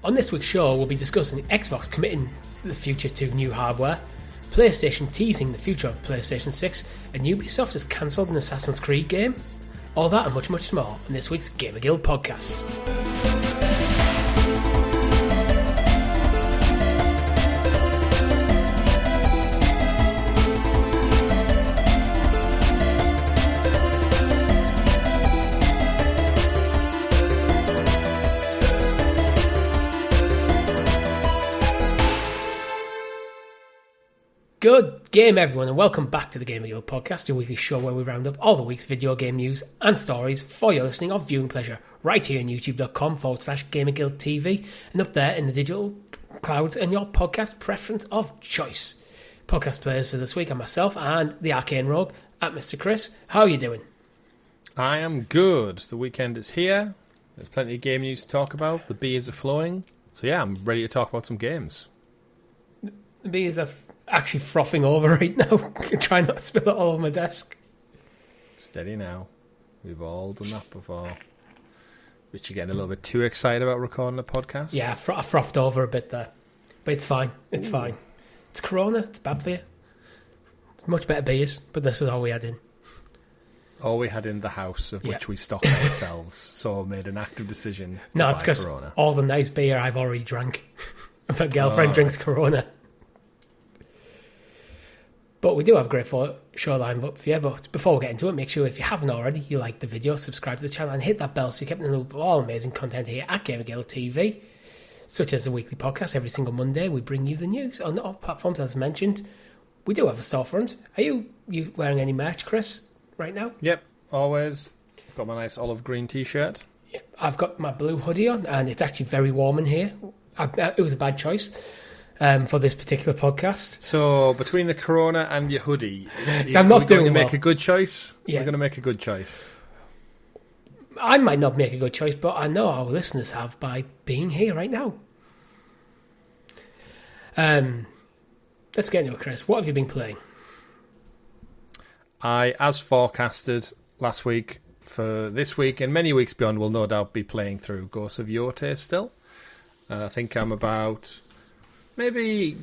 On this week's show, we'll be discussing Xbox committing the future to new hardware, PlayStation teasing the future of PlayStation 6, and Ubisoft has cancelled an Assassin's Creed game. All that and much, much more in this week's GamerGuild Podcast. Good game, everyone, and welcome back to the GamerGuild Podcast, your weekly show where we round up all the week's video game news and stories for your listening or viewing pleasure right here on youtube.com/GamerGuildTV and up there in the digital clouds and your podcast preference of choice. Podcast players for this week are myself and the Arcane Rogue at Mr. Chris. How are you doing? I am good. The weekend is here. There's plenty of game news to talk about. The beers are flowing. So yeah, I'm ready to talk about some games. The beers are actually frothing over right now. Try not to spill it all over my desk. Steady now. We've all done that before. Richie getting a little bit too excited about recording a podcast. Yeah, I frothed over a bit there. But it's fine. It's fine. It's Corona. It's bad for you. It's much better beers, but this is all we had in. All we had in the house of which we stocked ourselves. So I made an active decision. No, it's because all the nice beer I've already drank. My girlfriend drinks Corona. But we do have a great show lined up for you. But before we get into it, make sure if you haven't already, you like the video, subscribe to the channel, and hit that bell so you keep in the loop of all amazing content here at GamerGuildTV, such as the weekly podcast. Every single Monday, we bring you the news on all platforms, as mentioned. We do have a storefront. Are you wearing any merch, Chris, right now? Yep, always. I've got my nice olive green t-shirt. Yep, I've got my blue hoodie on, and it's actually very warm in here. It was a bad choice. For this particular podcast. So between the Corona and your hoodie, I'm not doing to make a good choice. Yeah. We're going to make a good choice. I might not make a good choice, but I know our listeners have by being here right now. Let's get into it, Chris. What have you been playing? I, as forecasted last week, for this week and many weeks beyond, will no doubt be playing through Ghosts of Yotei still. I think I'm about maybe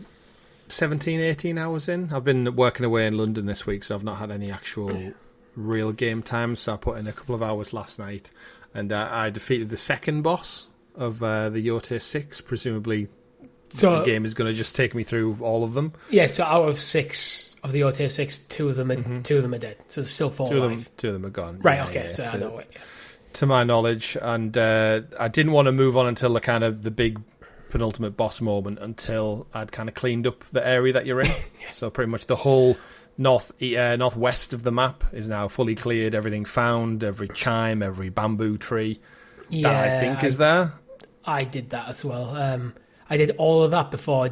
17, 18 hours in. I've been working away in London this week, so I've not had any actual real game time. So I put in a couple of hours last night, and I defeated the second boss of the Yotei 6. Presumably, the game is going to just take me through all of them. Yeah, so out of 6 of the Yotei 6, 2 of them are dead. So there's still 4 alive. Two of them are gone. Right, yeah, okay, so I know it. To my knowledge, and I didn't want to move on until the big penultimate boss moment until I'd kind of cleaned up the area that you're in. So pretty much the whole northwest of the map is now fully cleared, everything found, every chime, every bamboo tree that I think is there. I did that as well. I did all of that before. I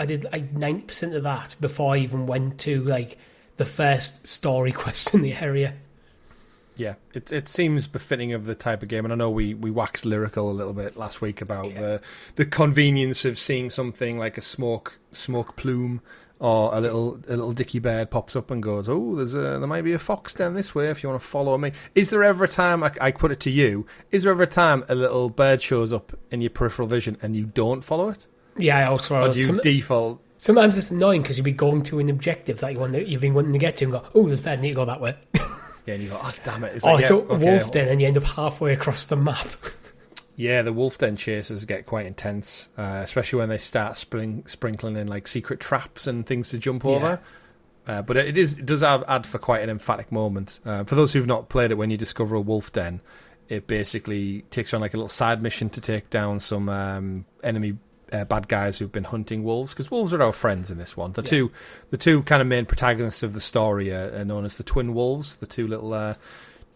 did like 90% of that before I even went to like the first story quest in the area. Yeah, it seems befitting of the type of game, and I know we waxed lyrical a little bit last week about the convenience of seeing something like a smoke plume or a little dicky bird pops up and goes, oh, there might be a fox down this way if you want to follow me. Is there ever a time, I put it to you, is there ever a time a little bird shows up in your peripheral vision and you don't follow it? Yeah, I also. Or do you default? Sometimes it's annoying because you'll be going to an objective that you've been wanting to get to and go, oh, there's a bird, I need to go that way. Yeah, and you go, oh, damn it. It's it's a wolf den, and you end up halfway across the map. Yeah, the wolf den chases get quite intense, especially when they start sprinkling in like secret traps and things to jump over. But it does add for quite an emphatic moment. For those who've not played it, when you discover a wolf den, it basically takes on like a little side mission to take down some enemy bad guys who've been hunting wolves, because wolves are our friends in this one. The two kind of main protagonists of the story are known as the twin wolves, the two little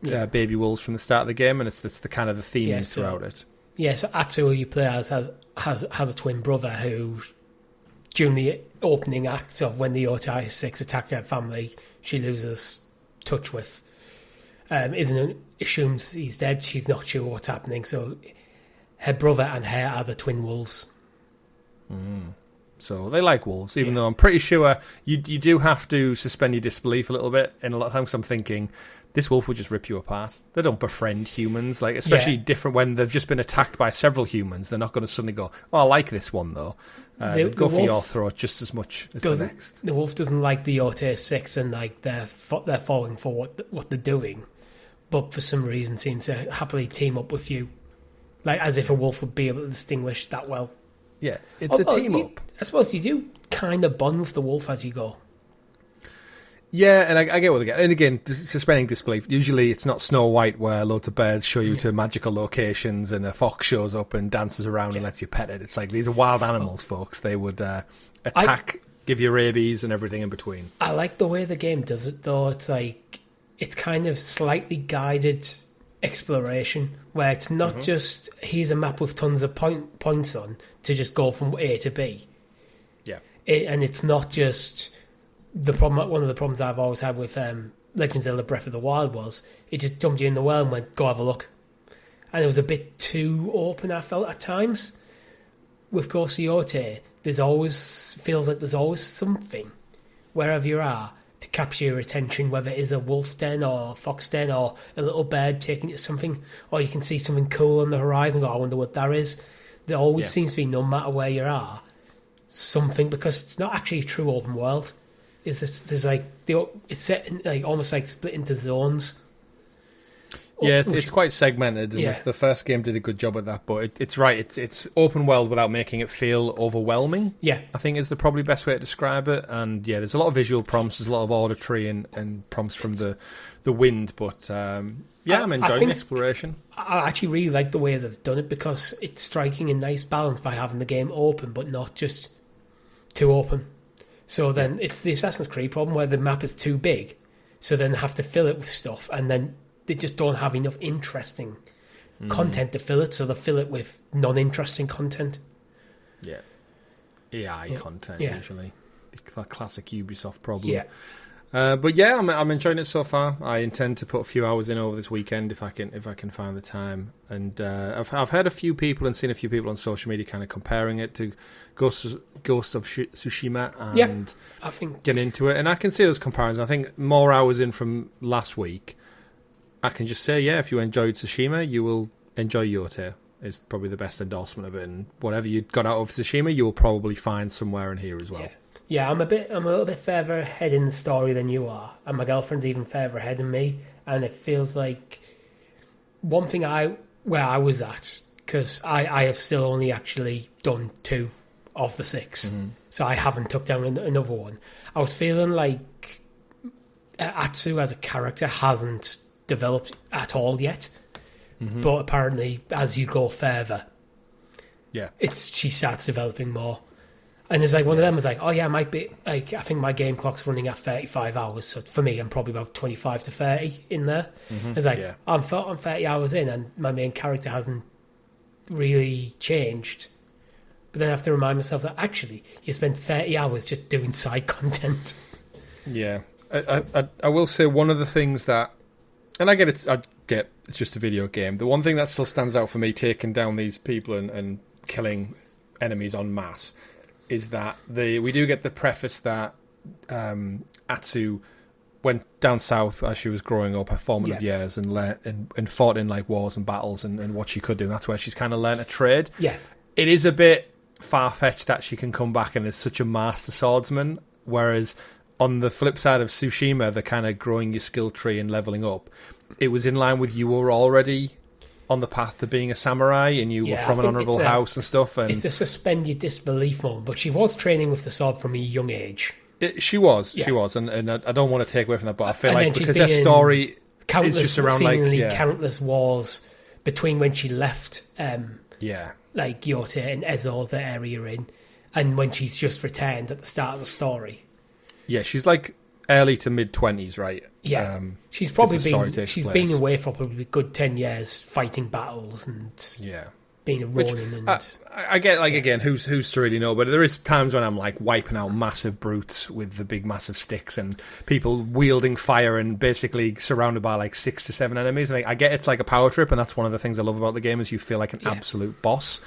baby wolves from the start of the game, and it's the kind of the theme throughout it. Yeah, so Atsu, who you play as, has a twin brother who, during the opening acts of when the Yotei 6 attack her family, she loses touch with. Ethan assumes he's dead. She's not sure what's happening, so her brother and her are the twin wolves. So they like wolves, even though I'm pretty sure you do have to suspend your disbelief a little bit in a lot of times. 'Cause I'm thinking, this wolf would just rip you apart. They don't befriend humans, like especially different when they've just been attacked by several humans. They're not going to suddenly go, "Oh, I like this one though." They'd go for your throat just as much as the next. The wolf doesn't like the Yote 6, and like they're falling for what they're doing, but for some reason seems to happily team up with you, like as if a wolf would be able to distinguish that well. Yeah, it's a team up. I suppose you do kind of bond with the wolf as you go. Yeah, and I get what they get. And again, suspending disbelief. Usually it's not Snow White where loads of birds show you to magical locations and a fox shows up and dances around and lets you pet it. It's like, these are wild animals, folks. They would attack, give you rabies and everything in between. I like the way the game does it, though. It's like, it's kind of slightly guided exploration, where it's not just, here's a map with tons of points on to just go from A to B. Yeah. And it's not just... One of the problems I've always had with Legend of Zelda Breath of the Wild was it just dumped you in the well and went, go have a look. And it was a bit too open, I felt, at times. With Ghost of Yote, feels like there's always something, wherever you are, to capture your attention, whether it is a wolf den or a fox den or a little bird taking you to something, or you can see something cool on the horizon and go, I wonder what that is. There always seems to be, no matter where you are, something, because it's not actually a true open world. There's like it's set in, like almost like split into zones. Yeah, it's quite segmented. And the first game did a good job at that, but it's right. It's open world without making it feel overwhelming. Yeah, I think is the probably best way to describe it. And yeah, there's a lot of visual prompts, there's a lot of auditory and prompts from the wind. But I'm enjoying the exploration. I actually really like the way they've done it, because it's striking a nice balance by having the game open, but not just too open. So then it's the Assassin's Creed problem where the map is too big, so then they have to fill it with stuff, and then they just don't have enough interesting content to fill it, so they fill it with non-interesting content. Yeah. AI content, usually. The classic Ubisoft problem. Yeah. But yeah, I'm enjoying it so far. I intend to put a few hours in over this weekend if I can find the time. And I've heard a few people and seen a few people on social media kind of comparing it to Ghost of Tsushima and I think get into it. And I can see those comparisons. I think more hours in from last week, I can just say, if you enjoyed Tsushima, you will enjoy Yote. Is probably the best endorsement of it. And whatever you got out of Tsushima, you will probably find somewhere in here as well. Yeah, I'm a little bit further ahead in the story than you are, and my girlfriend's even further ahead than me. And it feels like one thing where I was at, because I have still only actually done 2 of the 6, so I haven't took down another one. I was feeling like Atsu as a character hasn't developed at all yet, but apparently as you go further, she starts developing more. And there's like one of them was like, oh yeah, it might be like, I think my game clock's running at 35 hours. So for me, I'm probably about 25 to 30 in there. It's like, I'm 30 hours in and my main character hasn't really changed. But then I have to remind myself that actually you spend 30 hours just doing side content. Yeah. I will say one of the things that, and I get it's just a video game. The one thing that still stands out for me, taking down these people and killing enemies en masse, is that we do get the preface that Atsu went down south as she was growing up, her formative years, and fought in like wars and battles and what she could do. And that's where she's kind of learnt a trade. Yeah, it is a bit far-fetched that she can come back and is such a master swordsman, whereas on the flip side of Tsushima, the kind of growing your skill tree and leveling up, it was in line with you were already on the path to being a samurai, and you were from an honourable house and stuff. And it's a suspend your disbelief moment, but she was training with the sword from a young age. She was, and I don't want to take away from that, but I feel like because her story is just around countless wars between when she left, like Yote and Ezo, the area you're in, and when she's just returned at the start of the story. Yeah, she's like early to mid-20s, right? Yeah, she's probably been away for probably a good 10 years fighting battles and being a Ronin. I get, like, again, who's to really know, but there is times when I'm like wiping out massive brutes with the big massive sticks and people wielding fire and basically surrounded by like 6 to 7 enemies. And I get it's like a power trip, and that's one of the things I love about the game is you feel like an absolute boss.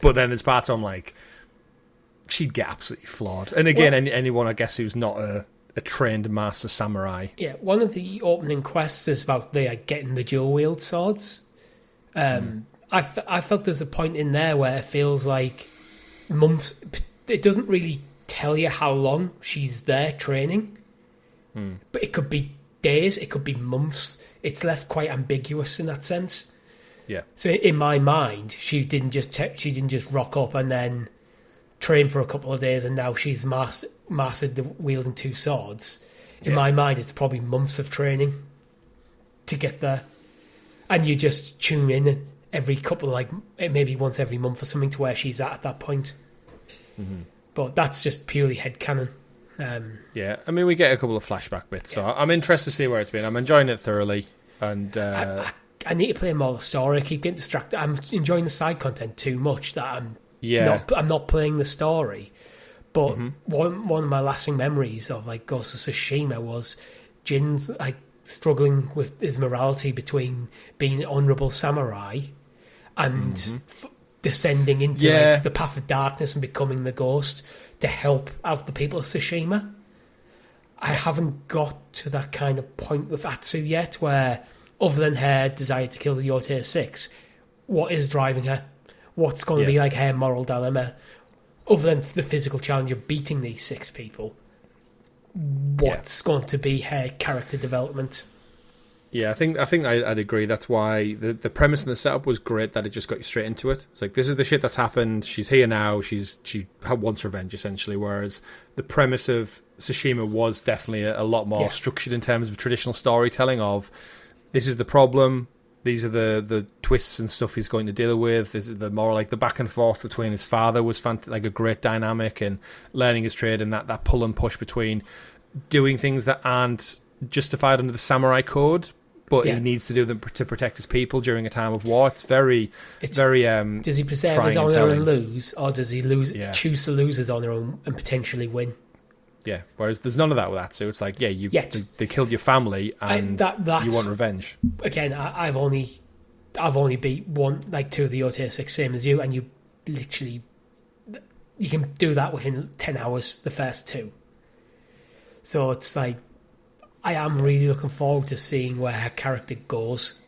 But then there's parts I'm like, she'd get absolutely flawed. And again, anyone I guess who's not a trained master samurai. Yeah, one of the opening quests is about getting the dual wield swords. I felt there's a point in there where it feels like months. It doesn't really tell you how long she's there training, but it could be days, it could be months. It's left quite ambiguous in that sense. Yeah. So in my mind, she didn't just rock up and then train for a couple of days, and now she's mastered the wielding two swords. In my mind, it's probably months of training to get there, and you just tune in every couple, maybe once every month or something, to where she's at that point. But that's just purely headcanon. Yeah, I mean, we get a couple of flashback bits, so I'm interested to see where it's been. I'm enjoying it thoroughly, and I need to play more of the story. I keep getting distracted. I'm enjoying the side content too much that I'm not playing the story. But one of my lasting memories of Ghost of Tsushima was Jin's struggling with his morality between being an honourable samurai and descending into the path of darkness and becoming the ghost to help out the people of Tsushima. I haven't got to that kind of point with Atsu yet, where other than her desire to kill the Yote 6, what is driving her? What's going to be her moral dilemma? Other than the physical challenge of beating these 6 people, what's going to be her character development? Yeah, I think I'd agree. That's why the premise and the setup was great, that it just got you straight into it. It's like, this is the shit that's happened. She's here now. She wants revenge, essentially. Whereas the premise of Tsushima was definitely a lot more structured in terms of traditional storytelling of, this is the problem, these are the twists and stuff he's going to deal with. This is the more the back and forth between his father was a great dynamic, and learning his trade, and that pull and push between doing things that aren't justified under the samurai code, but he needs to do them to protect his people during a time of war. It's very does he preserve his honour and lose, or does he choose to lose his honour and potentially win? Yeah, whereas there's none of that with that. So it's like, they killed your family, and you want revenge. Again, I've only beat two of the OT6, same as you, and you literally, you can do that within 10 hours, the first 2. So it's like, I am really looking forward to seeing where her character goes.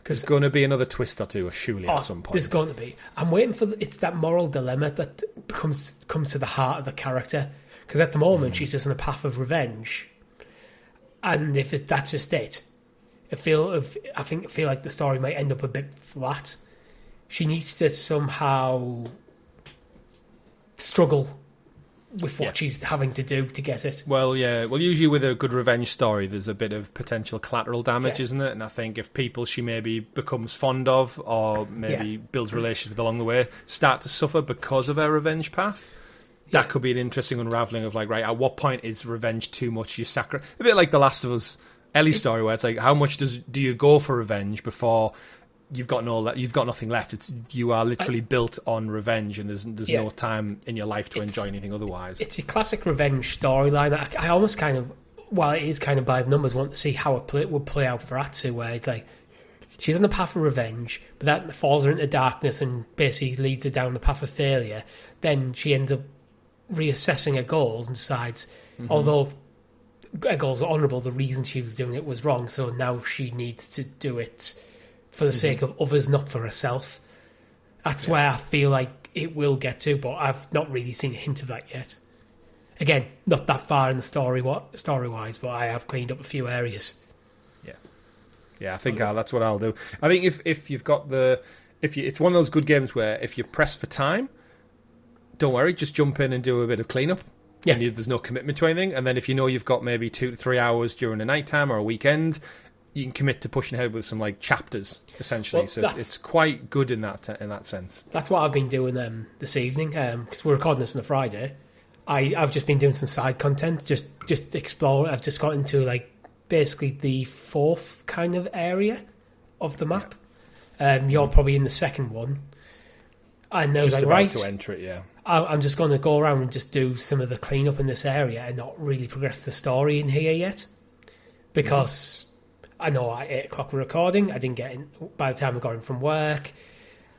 There's going to be another twist or two, surely, at some point. There's going to be. I'm waiting for it's that moral dilemma that comes to the heart of the character. Because at the moment, she's just on a path of revenge. And if that's just it, I feel like the story might end up a bit flat. She needs to somehow struggle with what she's having to do to get it. Well, yeah. Well, usually with a good revenge story, there's a bit of potential collateral damage, isn't it? And I think if people she maybe becomes fond of, or maybe builds relationships with along the way, start to suffer because of her revenge path, that could be an interesting unraveling of at what point is revenge too much? You sacrifice, a bit like the Last of Us Ellie story, where it's like, how much do you go for revenge before you've got nothing left? You are literally built on revenge, and there's no time in your life to enjoy anything otherwise. It's a classic revenge storyline. I almost kind of, while it is kind of by the numbers, want to see how it would play out for Atsu, where it's like, she's on the path of revenge, but that falls her into darkness and basically leads her down the path of failure. Then she ends up reassessing her goals and decides, although her goals were honourable, the reason she was doing it was wrong, so now she needs to do it for the sake of others, not for herself. That's where I feel like it will get to, but I've not really seen a hint of that yet. Again, not that far in the story-wise, but I have cleaned up a few areas. Yeah, I think that's what I'll do. I think if you've got it's one of those good games where if you press for time, don't worry, just jump in and do a bit of cleanup. Yeah. And there's no commitment to anything. And then if you know you've got maybe 2 to 3 hours during a night time or a weekend, you can commit to pushing ahead with some chapters, essentially. Well, so it's quite good in that sense. That's what I've been doing this evening, because we're recording this on a Friday. I've just been doing some side content, just explore. I've just got into basically the 4th kind of area of the map. You're probably in the 2nd one. And I was just right to enter it, yeah. I'm just going to go around and just do some of the cleanup in this area and not really progress the story in here yet, because I know at 8 o'clock we're recording. I didn't get in by the time I got in from work.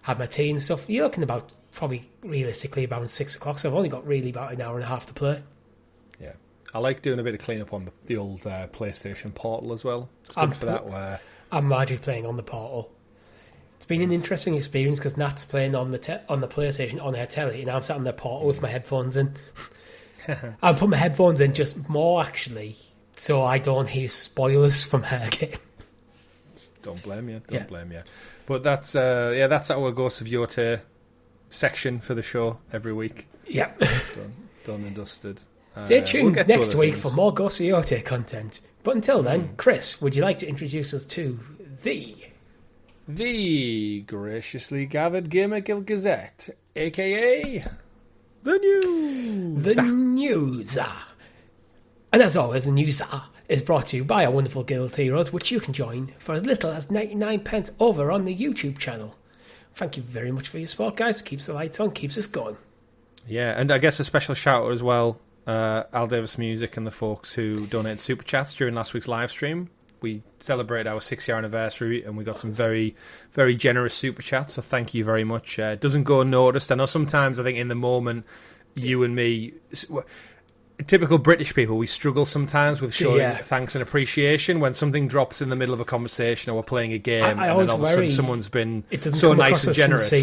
had my tea and stuff. You're looking about, probably realistically, about 6 o'clock, so I've only got really about an hour and a half to play. Yeah. I like doing a bit of clean-up on the old PlayStation Portal as well. It's good for that. Where I'm largely playing on the Portal. It's been an interesting experience because Nat's playing on the PlayStation on her telly, and I'm sat on the Portal with my headphones in. I put my headphones in just more, actually, so I don't hear spoilers from her game. Don't blame you. Don't blame you. But that's our Ghosts of Yota section for the show every week. Yeah. Done and dusted. Stay tuned next week for more Ghosts of Yota content. But until then, Chris, would you like to introduce us to the graciously gathered Gamer Guild Gazette, a.k.a. The News? The News. And as always, the News is brought to you by our wonderful guild heroes, which you can join for as little as 99p over on the YouTube channel. Thank you very much for your support, guys. Keeps the lights on, keeps us going. Yeah, and I guess a special shout out as well, Al Davis Music and the folks who donated super chats during last week's live stream. We celebrated our 6-year anniversary and we got some very, very generous super chats, so thank you very much. It doesn't go unnoticed. I know sometimes, I think in the moment, you and me, typical British people, we struggle sometimes with showing thanks and appreciation when something drops in the middle of a conversation or we're playing a game and then all of a sudden someone's been so nice and generous.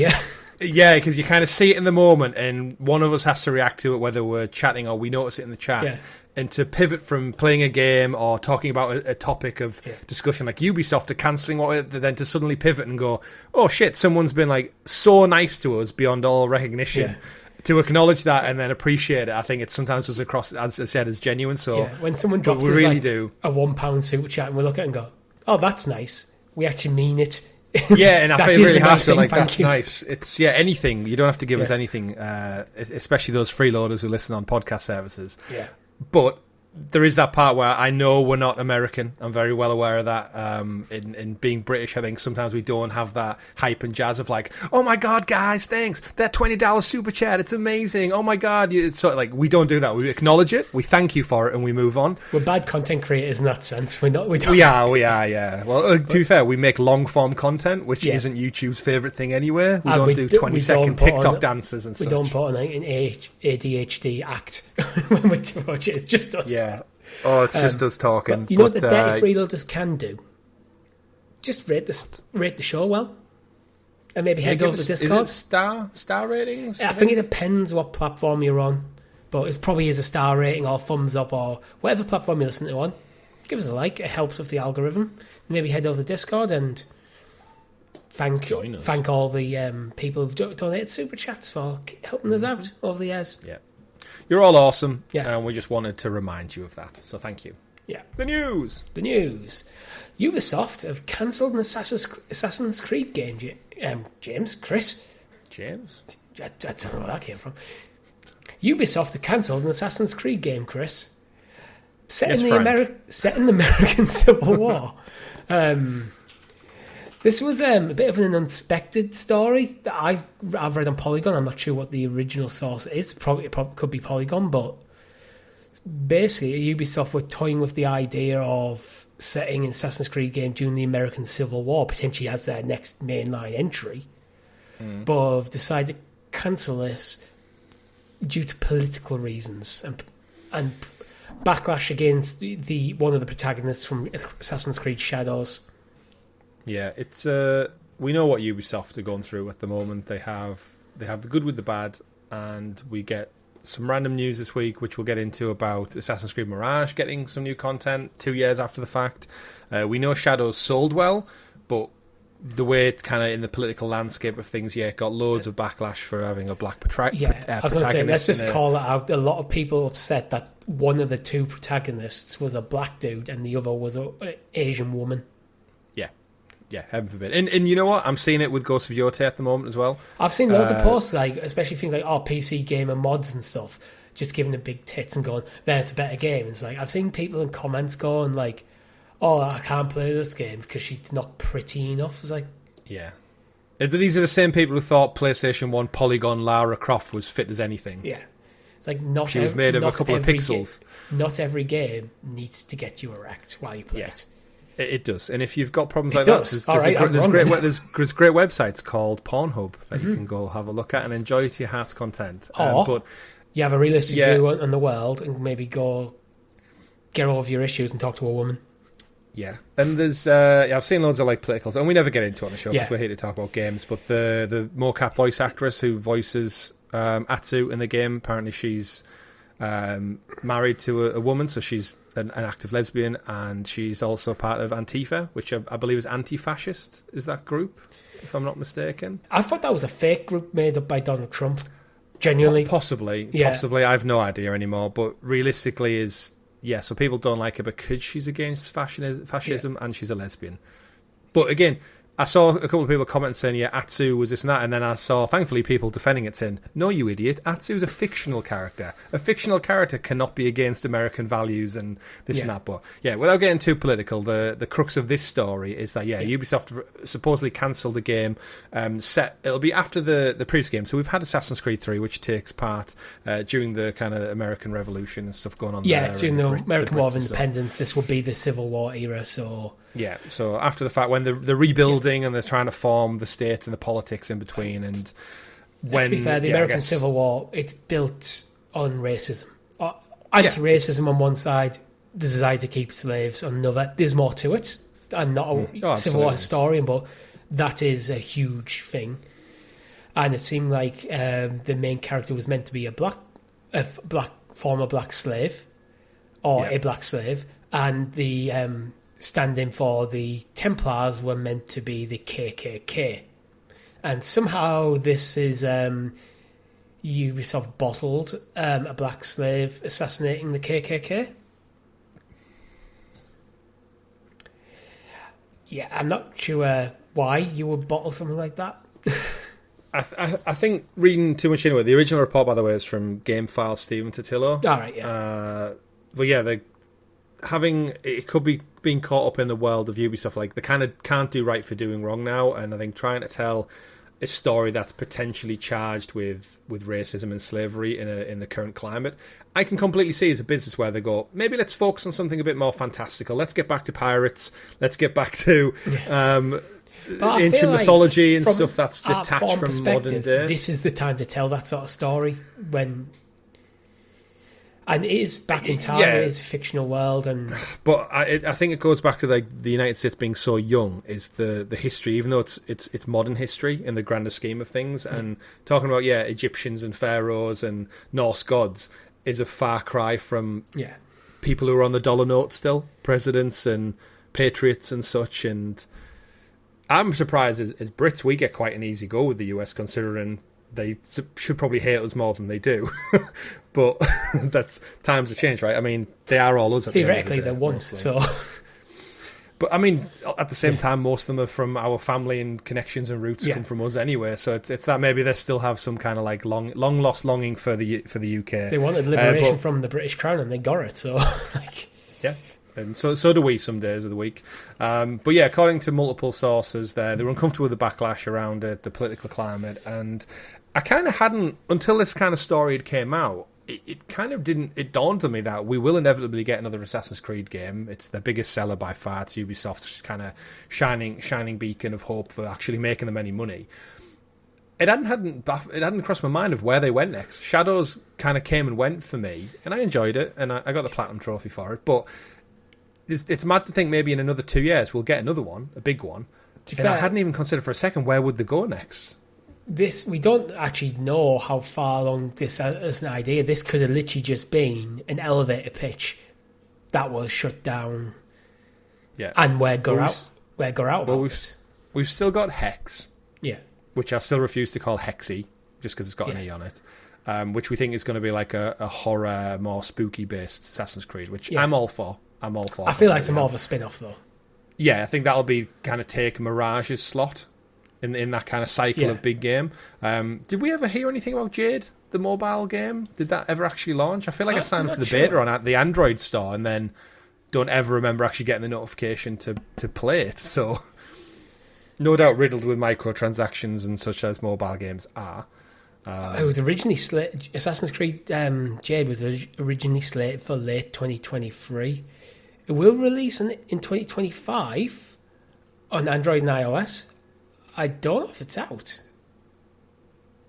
Yeah, because you kind of see it in the moment and one of us has to react to it, whether we're chatting or we notice it in the chat. Yeah. And to pivot from playing a game or talking about a topic of discussion like Ubisoft are cancelling what, then to suddenly pivot and go, oh shit, someone's been like so nice to us beyond all recognition. Yeah. To acknowledge that and then appreciate it, I think it sometimes was across, as I said, as genuine. So when someone drops us really a £1 super chat and we look at it and go, oh, that's nice. We actually mean it. Yeah, and I feel really hard to like, that's nice. It's anything. You don't have to give us anything, especially those freeloaders who listen on podcast services. Yeah. But there is that part where I know we're not American. I'm very well aware of that. In being British, I think sometimes we don't have that hype and jazz of like, oh my God, guys, thanks. That $20 super chat, it's amazing. Oh my God. It's sort of like, we don't do that. We acknowledge it. We thank you for it and we move on. We're bad content creators in that sense. We don't. We are, yeah. Well, to be fair, we make long form content, which isn't YouTube's favourite thing anyway. We don't do 20-second TikTok dances and such. We don't put on an ADHD act when we watch it. It's just us. Yeah. Oh, it's just us talking. But you know what the dirty freeloaders can do? Just rate the show well. And maybe head over to Discord. Is it star ratings? I think it depends what platform you're on. But it probably is a star rating or thumbs up or whatever platform you listen to on. Give us a like. It helps with the algorithm. Maybe head over to Discord and thank all the people who've donated super chats for helping us out over the years. Yeah. You're all awesome, and we just wanted to remind you of that. So thank you. Yeah. The news. Ubisoft have cancelled an Assassin's Creed game. Chris? James? I don't know where that came from. Ubisoft have cancelled an Assassin's Creed game, Chris. Set in the American Civil War. This was a bit of an unexpected story that I've read on Polygon. I'm not sure what the original source is. It could be Polygon, but basically Ubisoft were toying with the idea of setting an Assassin's Creed game during the American Civil War, potentially as their next mainline entry, but have decided to cancel this due to political reasons and backlash against the one of the protagonists from Assassin's Creed Shadows. Yeah, it's we know what Ubisoft are going through at the moment. They have the good with the bad, and we get some random news this week, which we'll get into about Assassin's Creed Mirage getting some new content 2 years after the fact. We know Shadows sold well, but the way it's kind of in the political landscape of things, it got loads of backlash for having a black protagonist. I was going to say, let's just call it out. A lot of people upset that one of the two protagonists was a black dude and the other was an Asian woman. Yeah, heaven forbid. And you know what? I'm seeing it with Ghosts of Yota at the moment as well. I've seen loads of posts, like especially things like PC gamer mods and stuff, just giving them big tits and going, it's a better game. It's like, I've seen people in comments going like, oh, I can't play this game because she's not pretty enough. It's like... Yeah. These are the same people who thought PlayStation 1 Polygon Lara Croft was fit as anything. Yeah. It's like she was made of a couple of pixels. Not every game needs to get you erect while you play it. It does, and if you've got problems It like does. that, there's great websites called Pornhub that Mm-hmm. you can go have a look at and enjoy to your heart's content. But you have a realistic view on the world and maybe go get over your issues and talk to a woman. Yeah, and there's I've seen loads of like politicals, and we never get into it on the show because we're here to talk about games. But the mocap voice actress who voices Atsu in the game, apparently she's married to a woman, so she's an active lesbian, and she's also part of Antifa, which I believe is anti-fascist. Is that group, if I'm not mistaken? I thought that was a fake group made up by Donald Trump. Genuinely, possibly. I have no idea anymple. But realistically, so people don't like her because she's against fascism and she's a lesbian. But again, I saw a couple of people commenting saying, Atsu was this and that, and then I saw, thankfully, people defending it saying, no, you idiot, Atsu's a fictional character. A fictional character cannot be against American values and this and that. But, without getting too political, the crux of this story is that, Ubisoft supposedly cancelled the game. It'll be after the previous game. So we've had Assassin's Creed 3, which takes part during the kind of American Revolution and stuff going on there. Yeah, during the American War of Independence. This would be the Civil War era, so... Yeah, so after the fact, when they're rebuilding and they're trying to form the states and the politics in between, and when... To be fair, the American Civil War, it's built on racism. Anti-racism on one side, the desire to keep slaves on another. There's more to it. I'm not a Civil War historian, but that is a huge thing. And it seemed like the main character was meant to be a former black slave, or a black slave, and the... stand-in for the Templars were meant to be the KKK. And somehow this is Ubisoft bottled a black slave assassinating the KKK. Yeah, I'm not sure why you would bottle something like that. I think reading too much into it, the original report, by the way, is from GameFile Stephen Totillo. All right, yeah. But yeah, it could be being caught up in the world of Ubisoft. Like, they kind of can't do right for doing wrong now, and I think trying to tell a story that's potentially charged with racism and slavery in the current climate, I can completely see as a business where they go, maybe let's focus on something a bit more fantastical. Let's get back to pirates. Let's get back to ancient mythology and stuff that's detached from modern day. This is the time to tell that sort of story when... And it is back in time. It is a fictional world, but I think it goes back to the United States being so young. Is the history, even though it's modern history in the grander scheme of things, and talking about Egyptians and pharaohs and Norse gods is a far cry from people who are on the dollar note still, presidents and patriots and such. And I'm surprised as Brits we get quite an easy go with the US, considering they should probably hate us more than they do. But that's times have changed, right? I mean, they are all us. Theoretically, they won. So, but I mean, at the same time, most of them are from our family and connections and roots come from us anyway. So it's that maybe they still have some kind of like long lost longing for the UK. They wanted liberation from the British Crown, and they got it. So, and so do we some days of the week. But yeah, according to multiple sources, they were uncomfortable with the backlash around it, the political climate, and I kind of hadn't, until this kind of story came out, it kind of didn't, it dawned on me that we will inevitably get another Assassin's Creed game. It's the biggest seller by far. It's Ubisoft's kind of shining beacon of hope for actually making them any money. It hadn't crossed my mind of where they went next. Shadows kind of came and went for me, and I enjoyed it, and I got the Platinum Trophy for it, but it's mad to think maybe in another 2 years we'll get another one, a big one. And I hadn't even considered for a second where would they go next. We don't actually know how far along this as an idea. This could have literally just been an elevator pitch that was shut down. Yeah, and where go out. Well, we've still got Hex. Yeah, which I still refuse to call Hexy just because it's got an E on it. Which we think is going to be like a horror, more spooky based Assassin's Creed, which I'm all for. I feel like it's more of a spin-off though. Yeah, I think that'll be kind of take Mirage's slot in that kind of cycle of big game. Did we ever hear anything about Jade, the mobile game? Did that ever actually launch? I feel like I signed up for the beta on the Android store and then don't ever remember actually getting the notification to play it. So no doubt riddled with microtransactions and such as mobile games are. It was originally Assassin's Creed Jade was originally slated for late 2023. It will release in 2025 on Android and iOS. I don't know if it's out.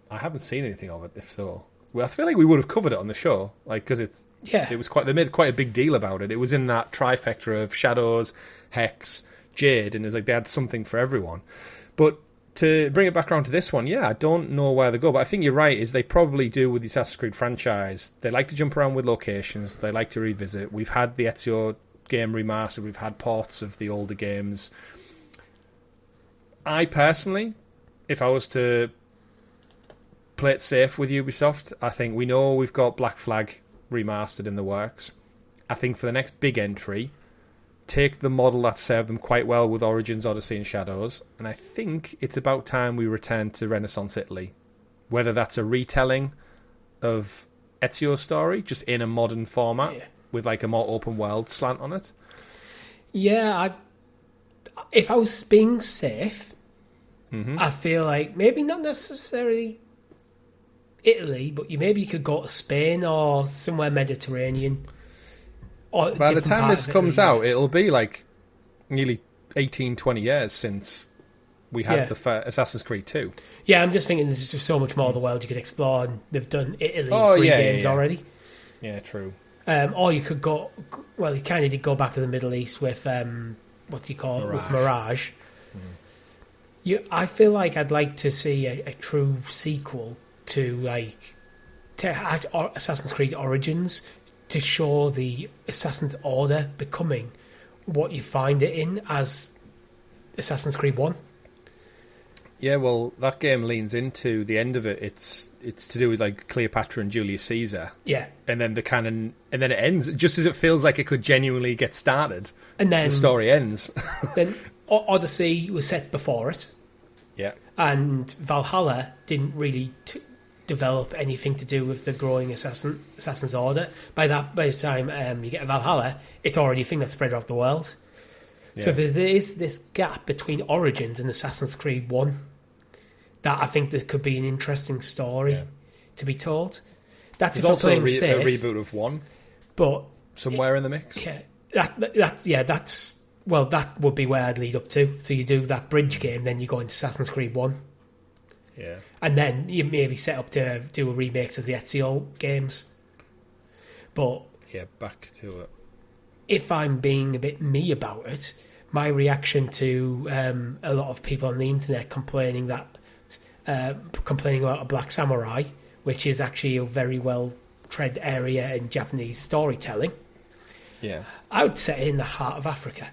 I haven't seen anything of it. If so, well, I feel like we would have covered it on the show, like because it was quite. They made quite a big deal about it. It was in that trifecta of Shadows, Hex, Jade, and it was like they had something for everyone. But to bring it back around to this one, I don't know where they go, but I think you're right. Is they probably do with the Assassin's Creed franchise. They like to jump around with locations. They like to revisit. We've had the Ezio game remastered. We've had ports of the older games. I personally, if I was to play it safe with Ubisoft, I think we know we've got Black Flag remastered in the works. I think for the next big entry, take the model that served them quite well with Origins, Odyssey and Shadows, and I think it's about time we return to Renaissance Italy. Whether that's a retelling of Ezio's story, just in a modern format, with like a more open world slant on it. Yeah, if I was being safe, I feel like maybe not necessarily Italy, but maybe you could go to Spain or somewhere Mediterranean. Or by the time this comes out, it'll be like nearly 18, 20 years since we had the Assassin's Creed 2. Yeah, I'm just thinking there's just so much more of the world you could explore, and they've done Italy in 3 games already. Yeah, true. Or you could go, well, you kind of did go back to the Middle East with, what do you call it, with Mirage. I feel like I'd like to see a true sequel to Assassin's Creed Origins, to show the Assassin's Order becoming what you find it in as Assassin's Creed 1. Yeah, well, that game leans into the end of it. It's to do with like Cleopatra and Julius Caesar. Yeah, and then and then it ends just as it feels like it could genuinely get started. And then the story ends. Then Odyssey was set before it. Yeah, and Valhalla didn't really develop anything to do with the growing Assassin's Order. By the time you get Valhalla, it's already a thing that's spread out the world. Yeah. So there is this gap between Origins and Assassin's Creed 1 that I think there could be an interesting story to be told. That's There's if I'm playing safe. A reboot of 1, but somewhere in the mix. Yeah, that would be where I'd lead up to. So you do that bridge game, then you go into Assassin's Creed 1. Yeah. And then you maybe set up to do a remix of the Ezio games. But back to it. If I'm being a bit me about it, my reaction to a lot of people on the internet complaining about a Black Samurai, which is actually a very well tread area in Japanese storytelling. Yeah, I would set it in the heart of Africa.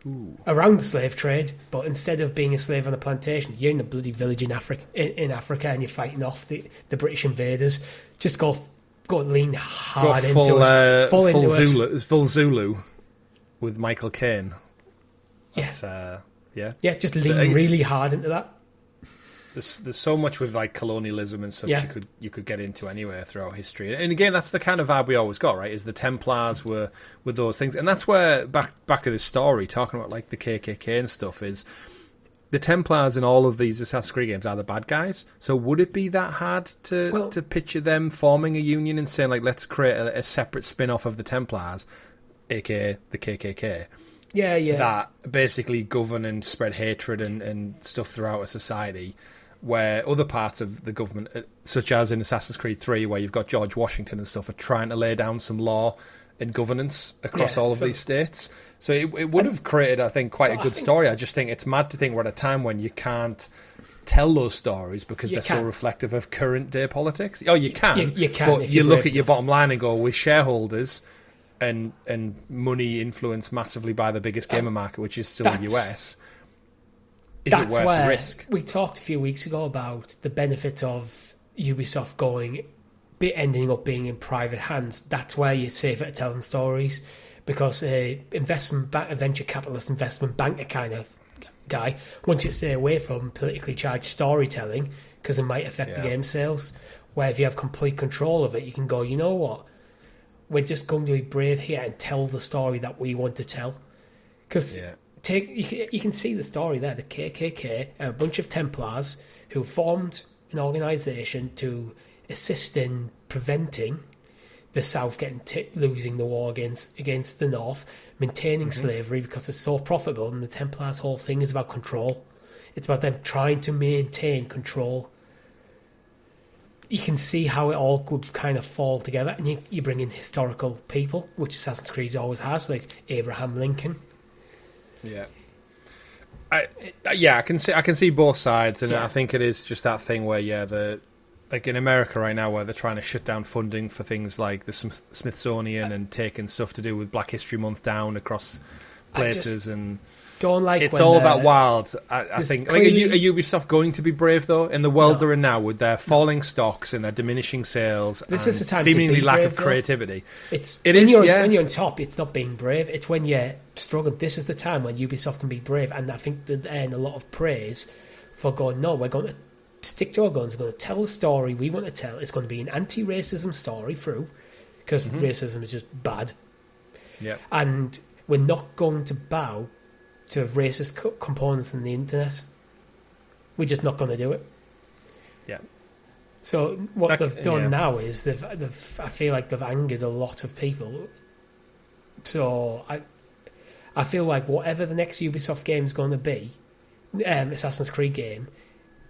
Ooh. Around the slave trade, but instead of being a slave on a plantation, you're in a bloody village in Africa, and you're fighting off the British invaders. Just go lean hard into us. Full Zulu with Michael Caine. Just lean really hard into that. There's so much with like colonialism and such you could get into anywhere throughout history, and again that's the kind of vibe we always got, right? Is the Templars were with those things, and that's where back to this story talking about like the KKK and stuff is the Templars in all of these Assassin's Creed games are the bad guys. So would it be that hard to picture them forming a union and saying like let's create a separate spin-off of the Templars, aka the KKK? Yeah. That basically govern and spread hatred and stuff throughout a society, where other parts of the government, such as in Assassin's Creed 3, where you've got George Washington and stuff, are trying to lay down some law and governance across all of these states. So it would have created, I think, quite a good story. I just think it's mad to think we're at a time when you can't tell those stories because they're so reflective of current day politics. Oh, you can. You can. But you look at your bottom line and go, with shareholders and money influenced massively by the biggest gamer market, which is still the US. That's where the risk? We talked a few weeks ago about the benefit of Ubisoft ending up being in private hands. That's where you're safer at telling stories, because a venture capitalist investment banker kind of guy wants you to stay away from politically charged storytelling because it might affect the game sales. Where if you have complete control of it, you can go, you know what, we're just going to be brave here and tell the story that we want to tell. Because you can see the story there. The KKK are a bunch of Templars who formed an organisation to assist in preventing the South losing the war against the North, maintaining slavery because it's so profitable, and the Templars' whole thing is about control. It's about them trying to maintain control. You can see how it all could kind of fall together, and you bring in historical people, which Assassin's Creed always has, like Abraham Lincoln. Yeah. I can see both sides, and I think it is just that thing where like in America right now, where they're trying to shut down funding for things like the Smithsonian and taking stuff to do with Black History Month down across places, and don't like it's all about wild. I think clearly, like, are Ubisoft going to be brave though in the world they're in now with their falling stocks and their diminishing sales? This and is the time seemingly to be lack brave, of creativity. When you're on top, it's not being brave. It's when you're struggling. This is the time when Ubisoft can be brave, and I think they earn a lot of praise for going, no, we're going to stick to our guns. We're going to tell the story we want to tell. It's going to be an anti-racism story through, because racism is just bad. Yeah, and we're not going to bow to racist components in the internet. We're just not going to do it. Yeah. So what they've done now is I feel like they've angered a lot of people. So I feel like whatever the next Ubisoft game is going to be, Assassin's Creed game,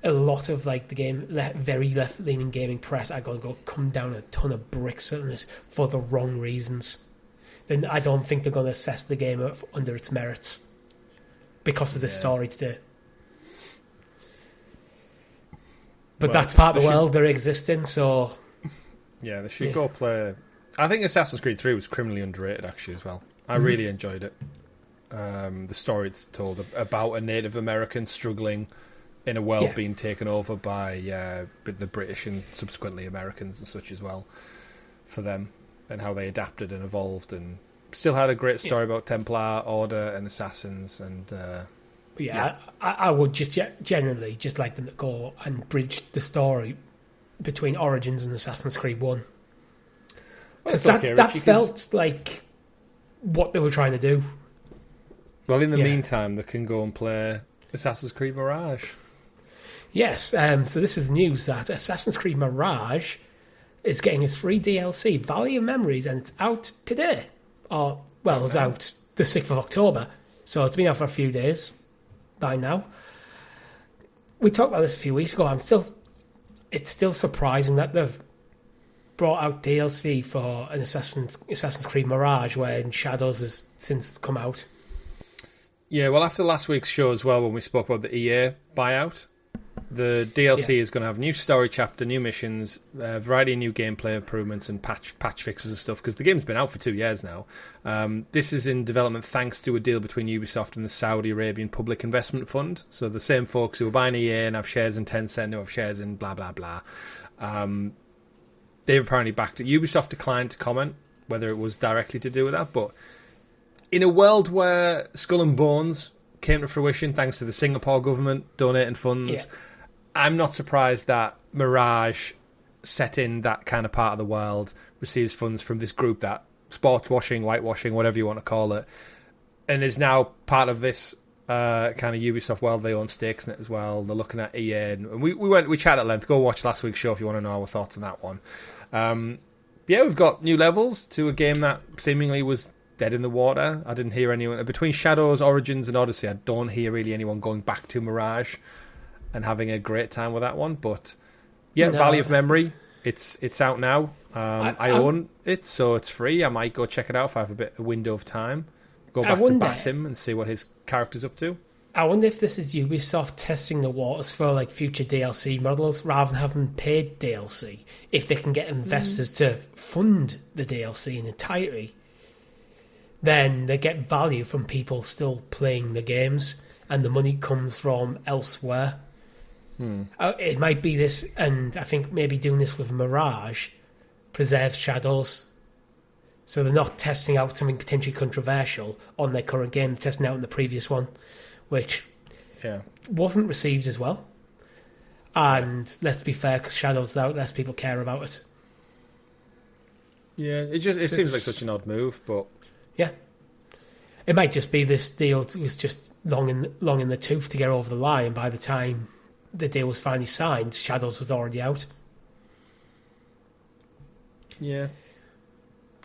a lot of like the very left-leaning gaming press are going to come down a ton of bricks on this for the wrong reasons. Then I don't think they're going to assess the game under its merits because of the story to do. But that's part of the world they're existing, so... Yeah, they should go play... I think Assassin's Creed 3 was criminally underrated, actually, as well. I really enjoyed it. The story it's told about a Native American struggling in a world being taken over by the British and subsequently Americans and such as well, for them, and how they adapted and evolved, and still had a great story about Templar Order and Assassins, and I would just generally just like them to go and bridge the story between Origins and Assassin's Creed 1, because that felt like what they were trying to do. Well, in the meantime, they can go and play Assassin's Creed Mirage. Yes, so this is news that Assassin's Creed Mirage is getting its free DLC, Valley of Memories, and it's out today. It was out the 6th of October, so it's been out for a few days by now. We talked about this a few weeks ago. It's still surprising that they've brought out DLC for an Assassin's Creed Mirage when Shadows has since come out. Yeah, well, after last week's show as well, when we spoke about the EA buyout, the DLC is going to have a new story chapter, new missions, a variety of new gameplay improvements and patch fixes and stuff, because the game's been out for 2 years now. This is in development thanks to a deal between Ubisoft and the Saudi Arabian Public Investment Fund. So the same folks who are buying EA and have shares in Tencent, who have shares in blah, blah, blah. They've apparently backed it. Ubisoft declined to comment whether it was directly to do with that, but in a world where Skull and Bones came to fruition thanks to the Singapore government donating funds, I'm not surprised that Mirage, set in that kind of part of the world, receives funds from this group that sports washing, whitewashing, whatever you want to call it, and is now part of this kind of Ubisoft world. They own stakes in it as well. They're looking at EA, and we chatted at length. Go watch last week's show if you want to know our thoughts on that one. We've got new levels to a game that seemingly was dead in the water. I didn't hear anyone between Shadows, Origins, and Odyssey. I don't hear really anyone going back to Mirage and having a great time with that one. But Valley of Memory, it's out now. I own it, so it's free. I might go check it out if I have a window of time. Go back to Basim and see what his character's up to. I wonder if this is Ubisoft testing the waters for like future DLC models rather than having paid DLC. If they can get investors to fund the DLC in entirety, then they get value from people still playing the games, and the money comes from elsewhere. It might be this, and I think maybe doing this with Mirage preserves Shadows. So they're not testing out something potentially controversial on their current game, they're testing out in the previous one, which wasn't received as well. And let's be fair, because Shadows is out, less people care about it. Yeah, it seems like such an odd move, but... Yeah. It might just be this deal was just long in the tooth to get over the line. By the time the deal was finally signed, Shadows was already out. Yeah.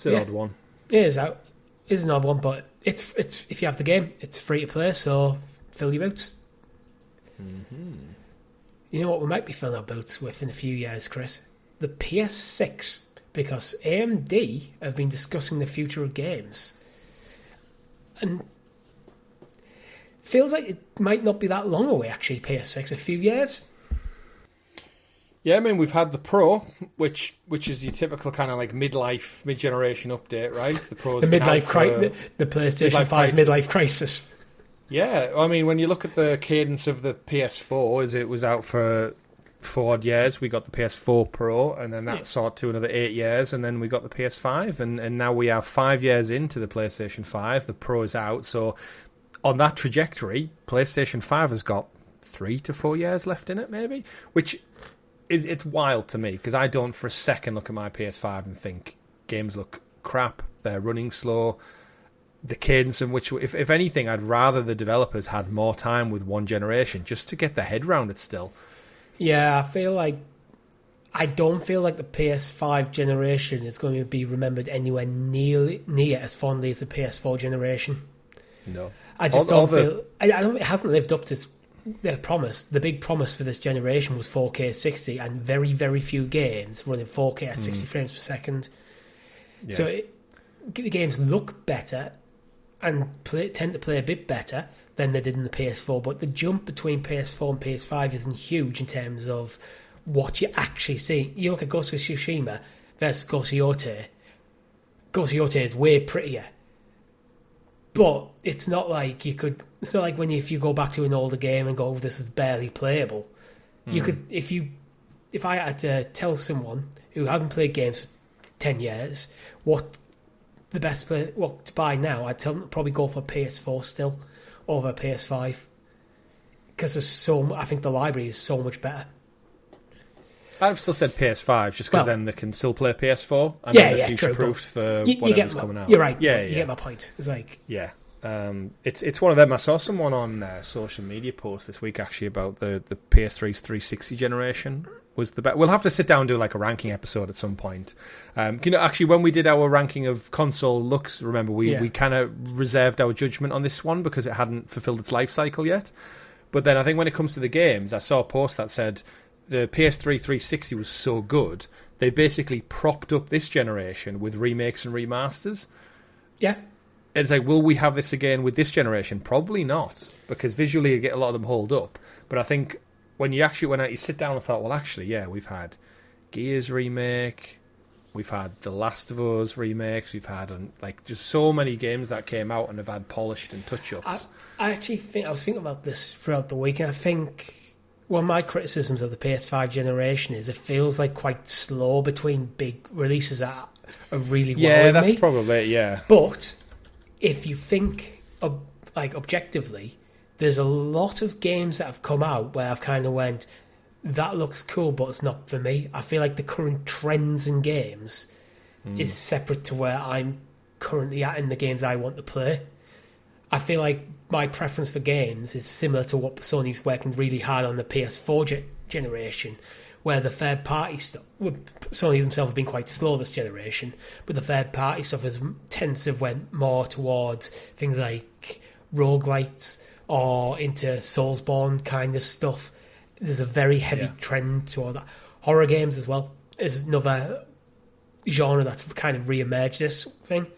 It's an odd one. It is out. It's an odd one, but it's if you have the game, it's free to play, so fill your boots. Mm-hmm. You know what we might be filling our boots with in a few years, Chris? The PS6, because AMD have been discussing the future of games. And feels like it might not be that long away, actually, PS6, a few years. Yeah, I mean, we've had the Pro, which is your typical kind of like mid-generation update, right? The Pro's the PlayStation 5 midlife crisis. Yeah, I mean, when you look at the cadence of the PS4, as it was out for 4 odd years, we got the PS4 Pro, and then that sought to another 8 years, and then we got the PS5, and now we are 5 years into the PlayStation 5. The Pro is out, so on that trajectory, PlayStation 5 has got 3 to 4 years left in it, maybe, which it's wild to me, because I don't for a second look at my PS5 and think games look crap, they're running slow. The cadence in which, if anything, I'd rather the developers had more time with one generation just to get their head around it still. Yeah, I don't feel like the PS5 generation is going to be remembered anywhere near as fondly as the PS4 generation. No. I just don't feel... it hasn't lived up to their promise. The big promise for this generation was 4K 60 and very, very few games running 4K at 60 frames per second. Yeah. So the games look better and tend to play a bit better than they did in the PS4, but the jump between PS4 and PS5 isn't huge in terms of what you actually see. You look at Ghost of Tsushima versus Ghost of Yotei. Ghost of Yotei is way prettier. But it's not like you could... It's not like if you go back to an older game and go, oh, this is barely playable. You could... If I had to tell someone who hasn't played games for 10 years what to buy now, I'd tell them to probably go for PS4 still over PS5. Because I think the library is so much better. I've still said PS5 just because then they can still play PS4 and then they're future-proofed for whatever's coming out. You're right. You get my point. It's like... Yeah. It's one of them. I saw someone on social media post this week actually about the PS3's 360 generation was the best. We'll have to sit down and do like a ranking episode at some point. Actually, when we did our ranking of console looks, remember we kind of reserved our judgment on this one because it hadn't fulfilled its life cycle yet. But then I think when it comes to the games, I saw a post that said the PS3 360 was so good, they basically propped up this generation with remakes and remasters. Yeah. It's like, will we have this again with this generation? Probably not, because visually you get a lot of them hold up. But I think when you sit down and thought, well, actually, yeah, we've had Gears remake, we've had The Last of Us remakes, we've had just so many games that came out and have had polished and touch-ups. I actually think I was thinking about this throughout the week, and I think one of my criticisms of the PS5 generation is it feels like quite slow between big releases that are really yeah, that's me. Probably it, yeah. But if you think objectively, there's a lot of games that have come out where I've kind of went, that looks cool, but it's not for me. I feel like the current trends in games is separate to where I'm currently at in the games I want to play. I feel like my preference for games is similar to what Sony's working really hard on the PS4 generation, where the third-party stuff... Sony themselves have been quite slow this generation, but the third-party stuff tends to have went more towards things like roguelites or into Soulsborne kind of stuff. There's a very heavy trend toward that. Horror games as well is another genre that's kind of re-emerged this thing.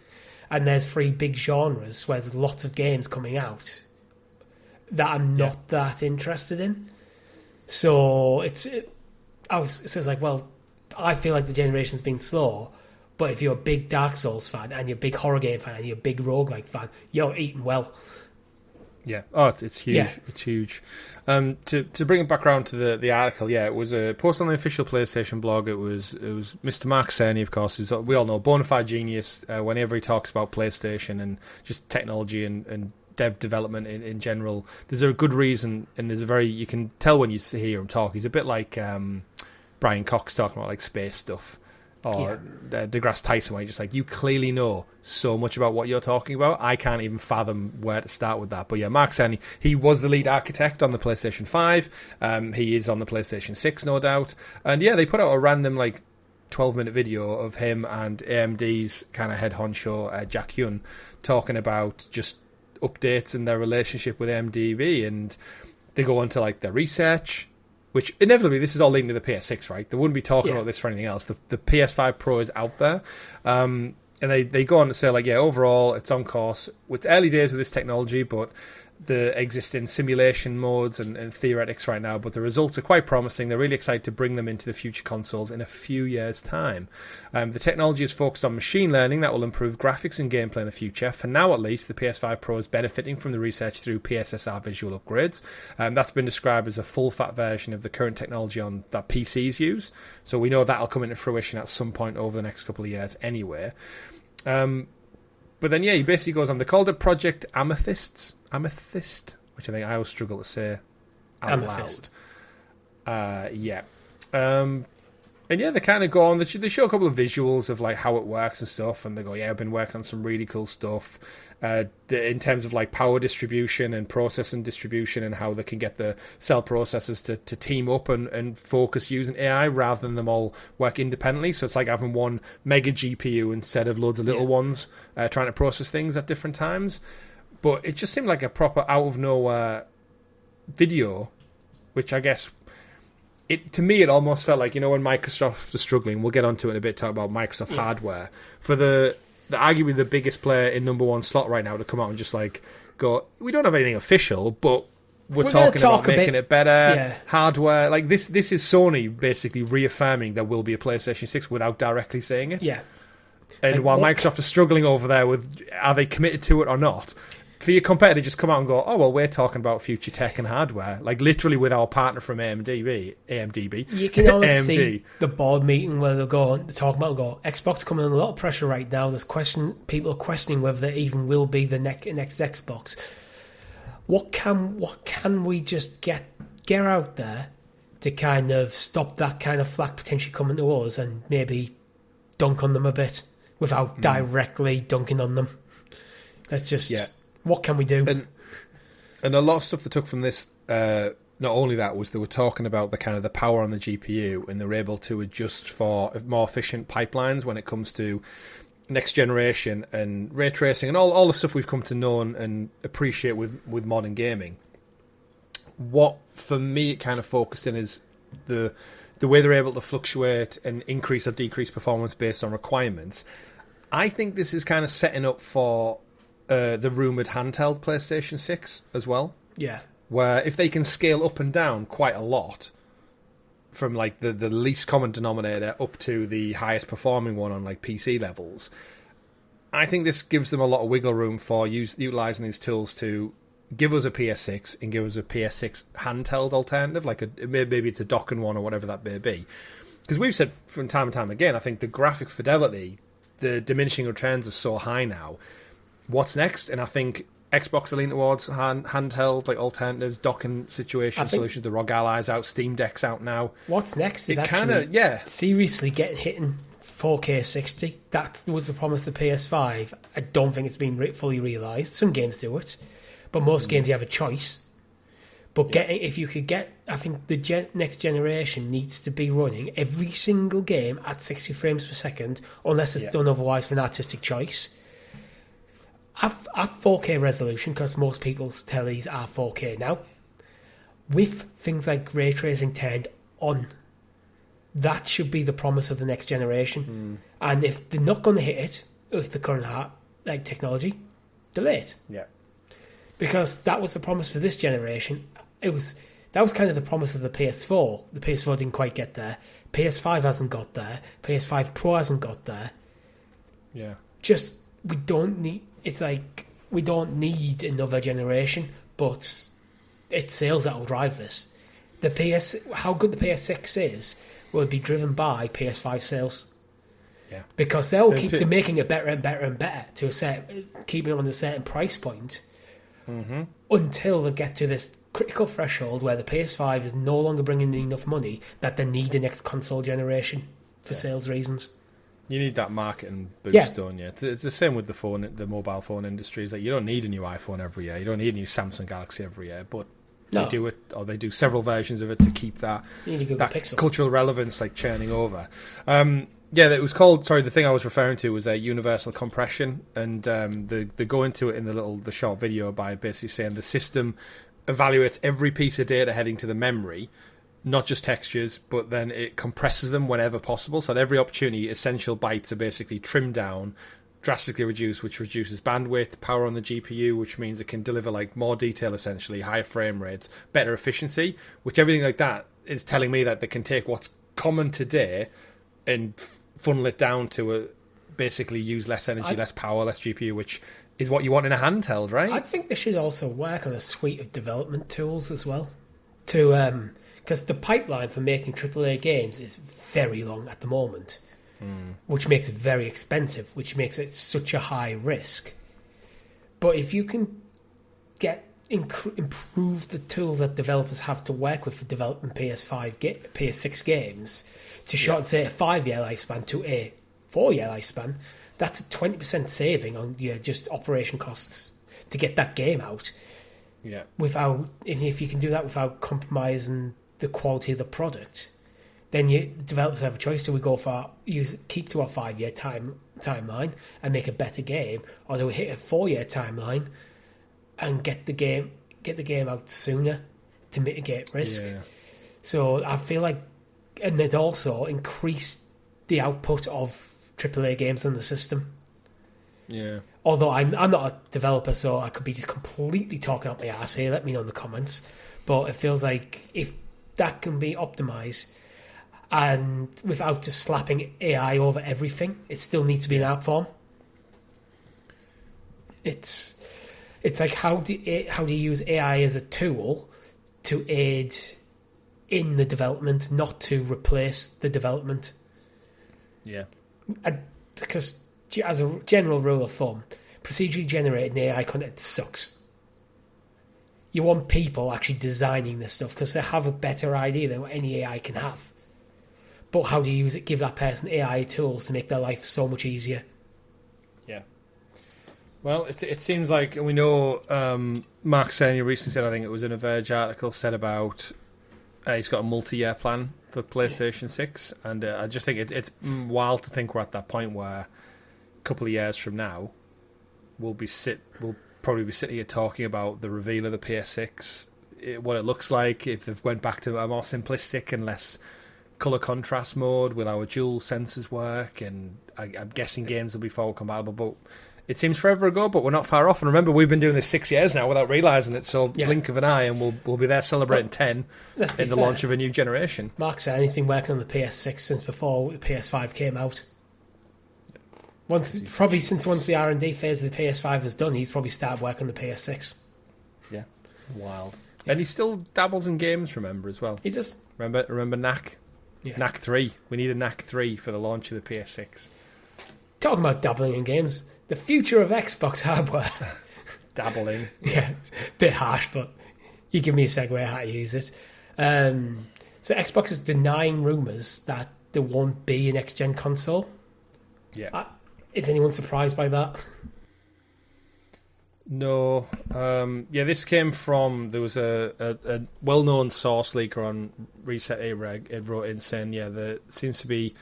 And there's 3 big genres where there's lots of games coming out that I'm not that interested in. So it's like, well, I feel like the generation's been slow, but if you're a big Dark Souls fan and you're a big horror game fan and you're a big roguelike fan, you're eating well. Yeah. Oh, it's huge. Yeah. It's huge. To bring it back around to the article, it was a post on the official PlayStation blog. It was Mr. Mark Cerny, of course, who's, we all know, bona fide genius whenever he talks about PlayStation and just technology and dev development in general. There's a good reason, and you can tell when you hear him talk. He's a bit like Brian Cox talking about like space stuff. Or DeGrasse Tyson, where you're just like, you clearly know so much about what you're talking about. I can't even fathom where to start with that. But yeah, Mark Cerny, he was the lead architect on the PlayStation 5. He is on the PlayStation 6, no doubt. And yeah, they put out a random 12-minute video of him and AMD's kind of head honcho, Jack Yun, talking about just updates in their relationship with AMD, and they go into like their research, which inevitably this is all leading to the PS6, right? They wouldn't be talking about this for anything else. The PS5 Pro is out there. And they go on to say, like, overall, it's on course. It's early days with this technology, but the existing simulation modes and theoretics right now, but the results are quite promising. They're really excited to bring them into the future consoles in a few years' time. The technology is focused on machine learning that will improve graphics and gameplay in the future. For now, at least, the PS5 Pro is benefiting from the research through PSSR visual upgrades. That's been described as a full-fat version of the current technology that PCs use. So we know that'll come into fruition at some point over the next couple of years anyway. But then, he basically goes on. They called it Project Amethyst, which I think I always struggle to say out Amethyst. loud. And they kind of go on. They show a couple of visuals of like how it works and stuff, and they go, I've been working on some really cool stuff in terms of like power distribution and processing distribution, and how they can get the cell processors to team up and focus using AI rather than them all work independently. So it's like having one mega GPU instead of loads of little ones trying to process things at different times. But it just seemed like a proper out of nowhere video, which I guess to me it almost felt like, when Microsoft is struggling, we'll get onto it in a bit, talk about Microsoft hardware, for the arguably the biggest player in number one slot right now to come out and just like go, we don't have anything official, but we're talking about making it better, hardware. Like this is Sony basically reaffirming there will be a PlayStation 6 without directly saying it. Yeah. And while Microsoft is struggling over there with, are they committed to it or not? For your competitor to just come out and go, we're talking about future tech and hardware, like literally with our partner from AMDB. You can almost see the board meeting where they're talking about and go, Xbox coming under a lot of pressure right now. People are questioning whether there even will be the next Xbox. What can we just get out there to kind of stop that kind of flack potentially coming to us and maybe dunk on them a bit without directly dunking on them? That's just... What can we do? And a lot of stuff they took from this, not only that, was they were talking about the kind of the power on the GPU, and they're able to adjust for more efficient pipelines when it comes to next generation and ray tracing and all the stuff we've come to know and appreciate with modern gaming. What, for me, it kind of focused in is the way they're able to fluctuate and increase or decrease performance based on requirements. I think this is kind of setting up for the rumoured handheld PlayStation 6 as well. Yeah. Where if they can scale up and down quite a lot, from like the least common denominator up to the highest performing one on like PC levels, I think this gives them a lot of wiggle room for utilising these tools to give us a PS6 and give us a PS6 handheld alternative, like maybe it's a docking one or whatever that may be. Because we've said from time and time again, I think the graphic fidelity, the diminishing returns are so high now. What's next? And I think Xbox are leaning towards handheld, like alternatives, docking solutions. The ROG Ally's out, Steam Deck's out now. What's next is seriously hitting 4K 60. That was the promise of PS5. I don't think it's been fully realised. Some games do it, but most games you have a choice. But I think the next generation needs to be running every single game at 60 frames per second, unless it's done otherwise for an artistic choice. At 4K resolution, because most people's tellies are 4K now, with things like ray tracing turned on. That should be the promise of the next generation. And if they're not going to hit it with the current technology, delay it. Yeah. Because that was the promise for this generation. That was kind of the promise of the PS4. The PS4 didn't quite get there. PS5 hasn't got there. PS5 Pro hasn't got there. Yeah. We don't need another generation, but it's sales that will drive this. How good the PS6 is will be driven by PS5 sales. Yeah, because they're making it better and better and better keeping it on a certain price point until they get to this critical threshold where the PS5 is no longer bringing in enough money that they need the next console generation for sales reasons. You need that marketing boost, don't you? It's the same with the mobile phone industry. Is that you don't need a new iPhone every year. You don't need a new Samsung Galaxy every year. But No. They do it, or they do several versions of it to keep that cultural relevance like churning over. Yeah, it was called. Sorry, the thing I was referring to was a universal compression, and they go into it in the short video by basically saying the system evaluates every piece of data heading to the memory, not just textures, but then it compresses them whenever possible. So at every opportunity, essential bytes are basically trimmed down, drastically reduced, which reduces bandwidth, power on the GPU, which means it can deliver like more detail, essentially, higher frame rates, better efficiency, which everything like that is telling me that they can take what's common today and funnel it down to basically use less energy, less power, less GPU, which is what you want in a handheld, right? I think they should also work on a suite of development tools as well, to because the pipeline for making AAA games is very long at the moment, which makes it very expensive, which makes it such a high risk. But if you can improve the tools that developers have to work with for developing PS6 games to shorten, say, a 5-year lifespan to a 4-year lifespan, that's a 20% saving on your just operation costs to get that game out. Yeah. If you can do that without compromising the quality of the product, then developers have a choice. Do we go for keep to our 5-year timeline and make a better game, or do we hit a 4-year timeline and get the game out sooner to mitigate risk? Yeah. So I feel like, and it also increased the output of AAA games on the system. Yeah. Although I'm not a developer, so I could be just completely talking out my ass here. Let me know in the comments. But it feels like if that can be optimized, and without just slapping AI over everything, it still needs to be an art form. It's like how do you use AI as a tool to aid in the development, not to replace the development. Yeah. Because as a general rule of thumb, procedurally generated AI content sucks. You want people actually designing this stuff because they have a better idea than what any AI can have. But how do you use it? Give that person AI tools to make their life so much easier. Yeah. Well, it seems like, we know Mark Cerny recently said, I think it was in a Verge article, said about he's got a multi-year plan for PlayStation 6, and I just think it's wild to think we're at that point where a couple of years from now we'll probably be sitting here talking about the reveal of the PS6, what it looks like, if they've went back to a more simplistic and less colour contrast mode, will our dual sensors work, and I'm guessing games will be forward compatible, but it seems forever ago, but we're not far off. And remember, we've been doing this 6 years now without realising it, so blink of an eye and we'll be there celebrating 10 in the launch of a new generation. Mark said he's been working on the PS6 since before the PS5 came out. Once the R&D phase of the PS5 was done, he's probably started working on the PS6. Yeah, wild. Yeah. And he still dabbles in games, remember, as well. He does. Remember Knack? Yeah. Knack 3. We need a Knack 3 for the launch of the PS6. Talking about dabbling in games, the future of Xbox hardware. Dabbling. Yeah, it's a bit harsh, but you give me a segue how to use it. So Xbox is denying rumours that there won't be a next-gen console. Yeah. Is anyone surprised by that? No. This came from, there was a well-known source leaker on Reset A-Reg. It wrote in saying, there seems to be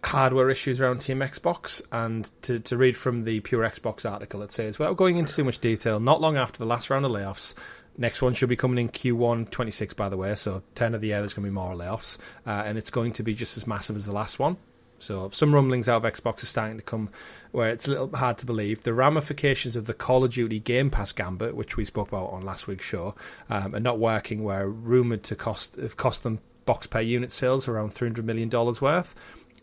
hardware issues around Team Xbox, and to read from the Pure Xbox article, it says, without going into too much detail, not long after the last round of layoffs, next one should be coming in Q1 26, by the way, so 10 of the year there's going to be more layoffs, and it's going to be just as massive as the last one. So some rumblings out of Xbox are starting to come where it's a little hard to believe. The ramifications of the Call of Duty Game Pass gambit, which we spoke about on last week's show, are not working, were rumoured to have cost them box per unit sales around $300 million worth.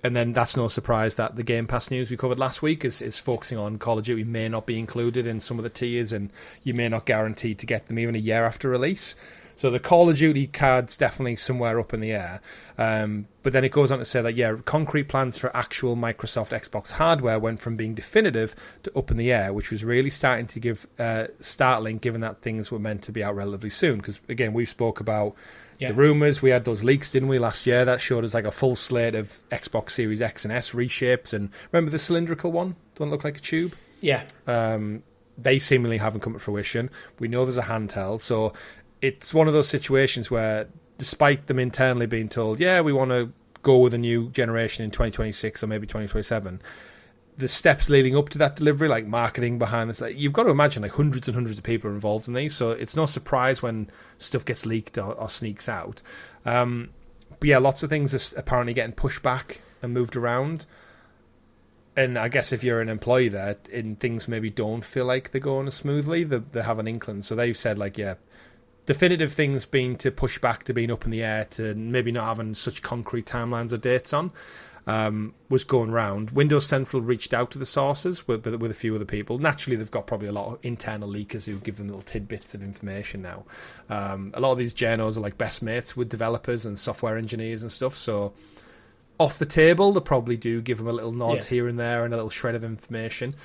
And then that's no surprise that the Game Pass news we covered last week is focusing on Call of Duty may not be included in some of the tiers, and you may not guarantee to get them even a year after release. So the Call of Duty card's definitely somewhere up in the air. But then it goes on to say that, concrete plans for actual Microsoft Xbox hardware went from being definitive to up in the air, which was really starting to give startling, given that things were meant to be out relatively soon. Because, again, we spoke about the rumours. We had those leaks, didn't we, last year? That showed us like a full slate of Xbox Series X and S reshapes. And remember the cylindrical one? The one that looked like a tube? Yeah. They seemingly haven't come to fruition. We know there's a handheld. So it's one of those situations where, despite them internally being told, yeah, we want to go with a new generation in 2026 or maybe 2027, the steps leading up to that delivery, like marketing behind this, like, you've got to imagine like hundreds and hundreds of people are involved in these, so it's no surprise when stuff gets leaked or sneaks out. But yeah, lots of things are apparently getting pushed back and moved around. And I guess if you're an employee there and things maybe don't feel like they're going as smoothly, they have an inkling. So they've said, like, yeah, definitive things being to push back to being up in the air to maybe not having such concrete timelines or dates on. Was going round. Windows Central reached out to the sources with a few other people. Naturally, they've got probably a lot of internal leakers who give them little tidbits of information now. A lot of these journos are like best mates with developers and software engineers and stuff, so off the table, they probably do give them a little nod here and there and a little shred of information.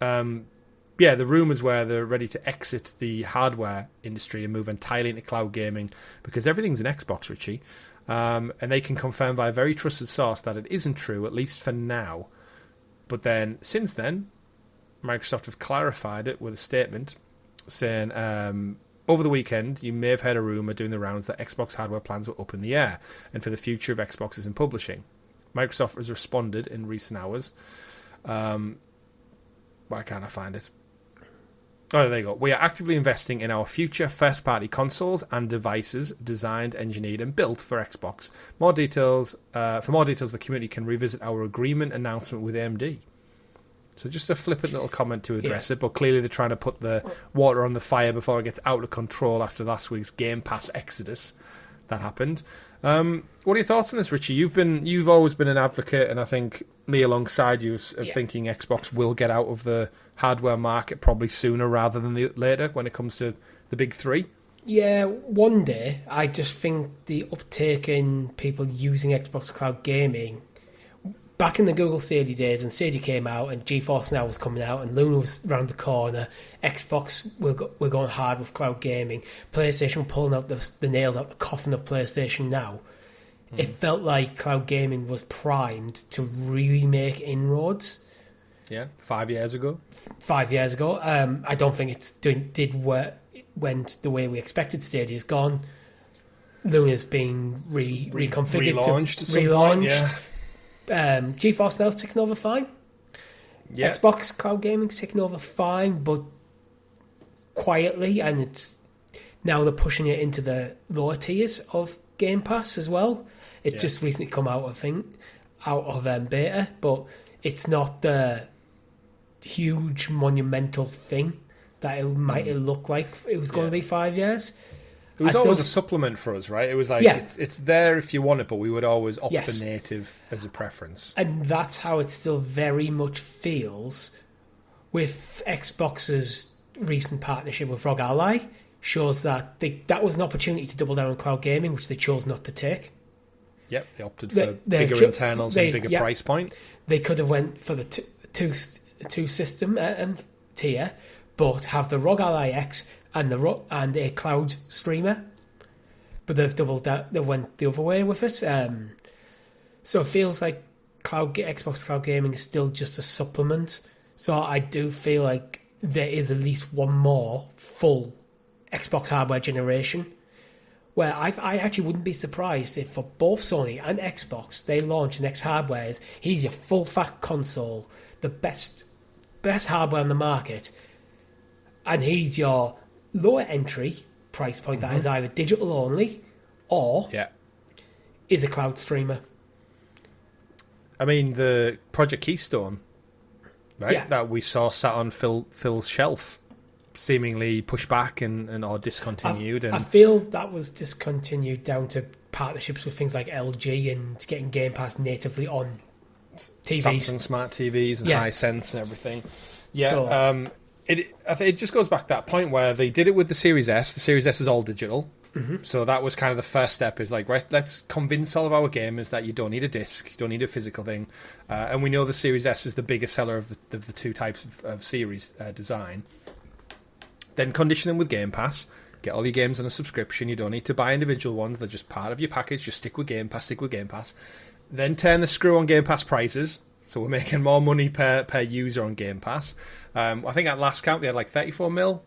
Yeah, the rumours where they're ready to exit the hardware industry and move entirely into cloud gaming because everything's in Xbox, Richie. And they can confirm by a very trusted source that it isn't true, at least for now. But then, since then, Microsoft have clarified it with a statement saying, over the weekend, you may have heard a rumour doing the rounds that Xbox hardware plans were up in the air, and for the future of Xboxes in publishing. Microsoft has responded in recent hours. Why can't I find it? Oh, there you go. We are actively investing in our future first-party consoles and devices designed, engineered, and built for Xbox. More details. For more details, the community can revisit our agreement announcement with AMD. So just a flippant little comment to address it, but clearly they're trying to put the water on the fire before it gets out of control after last week's Game Pass exodus that happened. What are your thoughts on this, Richie? You've always been an advocate, and I think me alongside you, of thinking Xbox will get out of the hardware market probably sooner rather than later when it comes to the big three. Yeah, one day. I just think the uptake in people using Xbox Cloud Gaming, back in the Google Stadia days when Stadia came out and GeForce Now was coming out and Luna was around the corner, Xbox were going hard with cloud gaming, PlayStation were pulling out the nails out the coffin of PlayStation Now. It felt like cloud gaming was primed to really make inroads. Yeah, 5 years ago. 5 years ago. I don't think went the way we expected. Stadia's gone. Luna's been reconfigured. Relaunched. GeForce Now's ticking over fine. Yeah. Xbox Cloud Gaming's ticking over fine, but quietly, and it's now they're pushing it into the lower tiers of Game Pass as well. It's just recently come out, I think, out of beta, but it's not the huge monumental thing that it might look like it was going to be 5 years. It was always a supplement for us, right? It was like, it's there if you want it, but we would always opt for native as a preference. And that's how it still very much feels with Xbox's recent partnership with ROG Ally. Shows that that was an opportunity to double down on cloud gaming, which they chose not to take. Yep, they opted for bigger internals and bigger price point. They could have went for the two system tier, but have the ROG Ally X and a cloud streamer, but they've doubled that. They went the other way with it. So it feels like Xbox Cloud Gaming is still just a supplement. So I do feel like there is at least one more full Xbox hardware generation, where I actually wouldn't be surprised if for both Sony and Xbox they launch the next hardware. Here's your full fat console, the best hardware on the market, and here's your lower entry price point that is either digital only or is a cloud streamer. I mean, the Project Keystone, right? That we saw sat on Phil's shelf, seemingly pushed back and or discontinued. I feel that was discontinued down to partnerships with things like LG and getting Game Pass natively on TVs. Samsung smart TVs and Hisense and everything. Yeah. So, I think it just goes back to that point where they did it with the Series S. The Series S is all digital. So that was kind of the first step, is like, right, let's convince all of our gamers that you don't need a disc, you don't need a physical thing. And we know the Series S is the biggest seller of the two types of series design. Then condition them with Game Pass. Get all your games on a subscription. You don't need to buy individual ones. They're just part of your package. Just stick with Game Pass. Then turn the screw on Game Pass prices. So we're making more money per user on Game Pass. I think at last count they had like 34 mil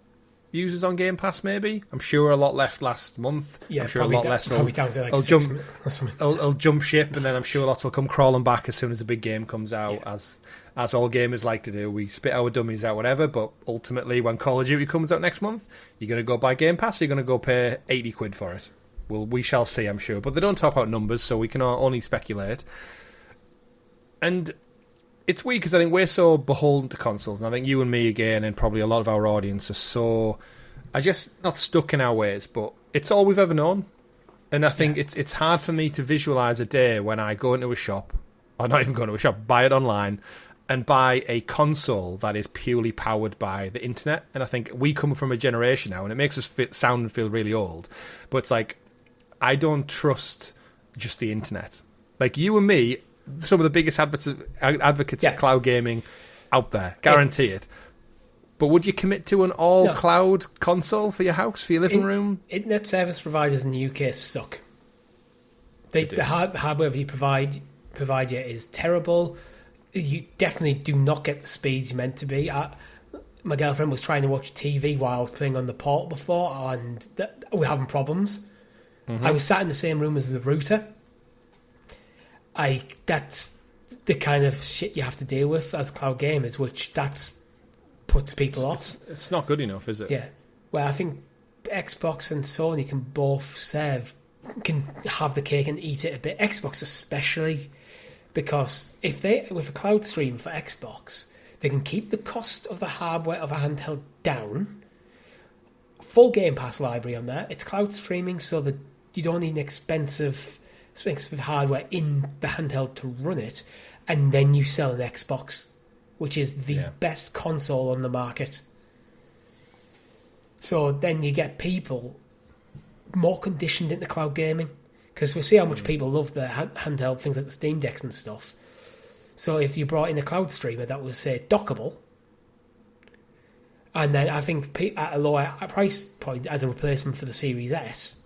users on Game Pass, maybe. I'm sure a lot left last month. Yeah, I'm sure a lot less probably down to like I'll jump ship, and then I'm sure lots will come crawling back as soon as a big game comes out, as all gamers like to do. We spit our dummies out, whatever, but ultimately when Call of Duty comes out next month, you're going to go buy Game Pass, or you're going to go pay 80 quid for it. Well, we shall see, I'm sure. But they don't talk out numbers, so we can only speculate. And it's weird because I think we're so beholden to consoles, and I think you and me again, and probably a lot of our audience are just not stuck in our ways, but it's all we've ever known. And I think it's hard for me to visualise a day when I go into a shop, or not even go into a shop, buy it online, and buy a console that is purely powered by the internet. And I think we come from a generation now, and it makes us sound and feel really old, but it's like, I don't trust just the internet. Like you and me, some of the biggest advocates of cloud gaming out there, guarantee it. But would you commit to an all-cloud console for your house, for your living room? Internet service providers in the UK suck. The hardware you provide you is terrible. You definitely do not get the speeds you're meant to be. My girlfriend was trying to watch TV while I was playing on the port before, and we're having problems. I was sat in the same room as the router. That's the kind of shit you have to deal with as cloud gamers, which that puts people off. It's not good enough, is it? Yeah. Well, I think Xbox and Sony can have the cake and eat it a bit. Xbox especially, because with a cloud stream for Xbox, they can keep the cost of the hardware of a handheld down. Full Game Pass library on there. It's cloud streaming, so that you don't need expensive hardware in the handheld to run it, and then you sell an Xbox, which is the best console on the market. So then you get people more conditioned into cloud gaming, because we see how much people love the handheld things like the Steam Decks and stuff. So if you brought in a cloud streamer that was, say, dockable, and then I think at a lower price point as a replacement for the Series S,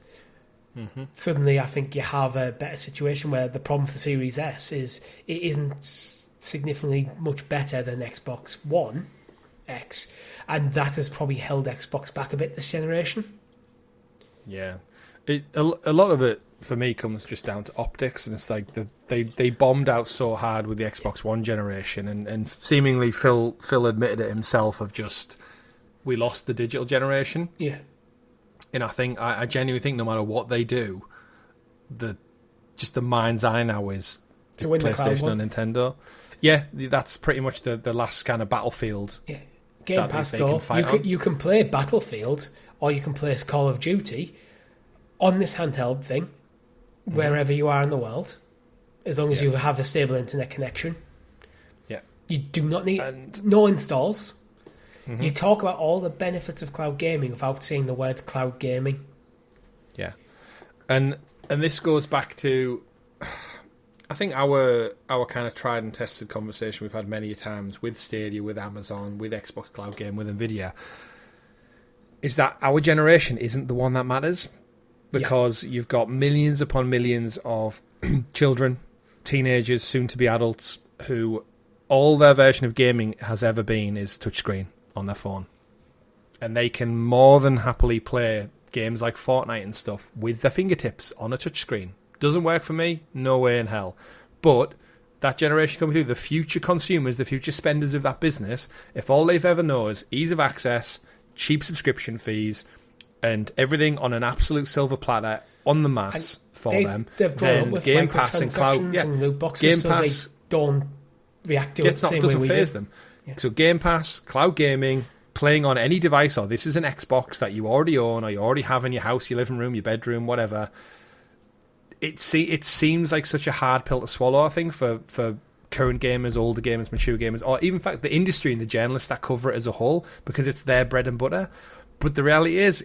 suddenly I think you have a better situation, where the problem for the Series S is it isn't significantly much better than Xbox One X, and that has probably held Xbox back a bit this generation. Yeah. A lot of it, for me, comes just down to optics, and it's like they bombed out so hard with the Xbox One generation, and seemingly Phil admitted it himself, of just, we lost the digital generation. Yeah. And I genuinely think no matter what they do, the mind's eye now is to win PlayStation and Nintendo. Yeah, that's pretty much the last kind of battlefield. Yeah, Game Pass go. You can play Battlefield, or you can play Call of Duty on this handheld thing, wherever you are in the world, as long as you have a stable internet connection. Yeah, you do not need no installs. You talk about all the benefits of cloud gaming without saying the word cloud gaming. Yeah. And this goes back to, I think, our kind of tried and tested conversation we've had many times with Stadia, with Amazon, with Xbox Cloud Game, with Nvidia, is that our generation isn't the one that matters, because you've got millions upon millions of children, teenagers, soon-to-be adults, who all their version of gaming has ever been is touchscreen on their phone, and they can more than happily play games like Fortnite and stuff with their fingertips on a touchscreen. Doesn't work for me, no way in hell. But that generation coming through, the future consumers, the future spenders of that business, if all they've ever known is ease of access, cheap subscription fees, and everything on an absolute silver platter on the mass them, then Game Pass and cloud, and loot boxes, Game Pass, so they don't react to it the same way we do. Doesn't phase them. Yeah. So Game Pass, cloud gaming, playing on any device, or this is an Xbox that you already own, or you already have in your house, your living room, your bedroom, whatever. It seems like such a hard pill to swallow, I think, for current gamers, older gamers, mature gamers, or even, in fact, the industry and the journalists that cover it as a whole, because it's their bread and butter. But the reality is,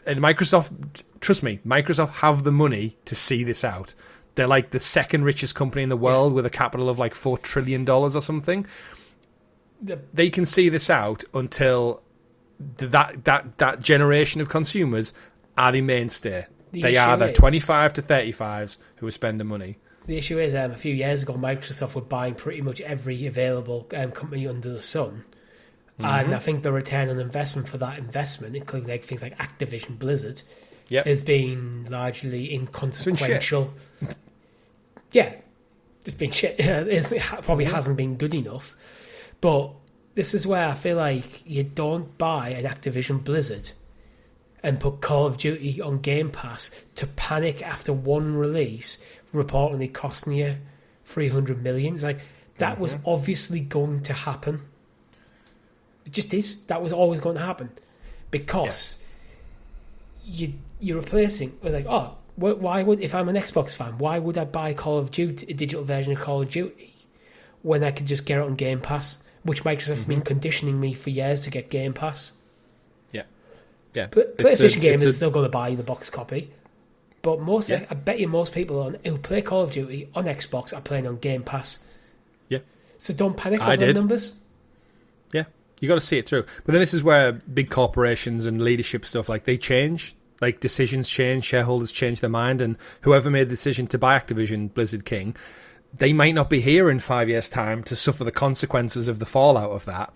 and Microsoft, trust me, Microsoft have the money to see this out. They're like the second richest company in the world with a capital of like $4 trillion or something. They can see this out until that generation of consumers are the mainstay. They are the 25 to 35s who are spending money. The issue is, a few years ago, Microsoft were buying pretty much every available company under the sun, And I think the return on investment for that investment, including like things like Activision Blizzard, Yep. has been largely inconsequential. Yeah, it's been shit. It probably hasn't been good enough. But this is where I feel like you don't buy an Activision Blizzard and put Call of Duty on Game Pass to panic after one release reportedly costing you 300 million. It's like, that was obviously going to happen. It just is. That was always going to happen. Because you're replacing, like, oh, why would, if I'm an Xbox fan, why would I buy Call of Duty, a digital version of Call of Duty, when I could just get it on Game Pass, which Microsoft have been conditioning me for years to get Game Pass. Yeah. PlayStation gamers still going to buy the box copy. But I bet you most people who play Call of Duty on Xbox are playing on Game Pass. Yeah. So don't panic over the numbers. Yeah. You got to see it through. But then this is where big corporations and leadership stuff, like, they change. Like, decisions change, shareholders change their mind, and whoever made the decision to buy Activision Blizzard King, they might not be here in 5 years' time to suffer the consequences of the fallout of that.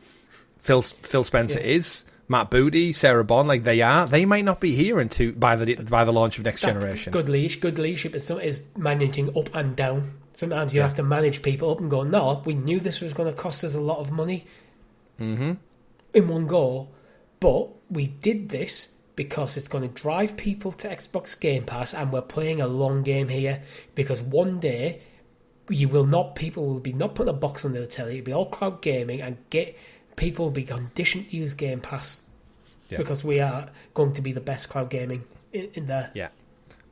Phil Spencer is. Matt Booty, Sarah Bond, like, they might not be here by the launch of next generation. Good leadership is managing up and down. Sometimes you have to manage people up and go, no, we knew this was going to cost us a lot of money in one go, but we did this because it's going to drive people to Xbox Game Pass, and we're playing a long game here, because one day people will be not putting a box under the telly, it'll be all cloud gaming, and people will be conditioned to use Game Pass because we are going to be the best cloud gaming in there. Yeah.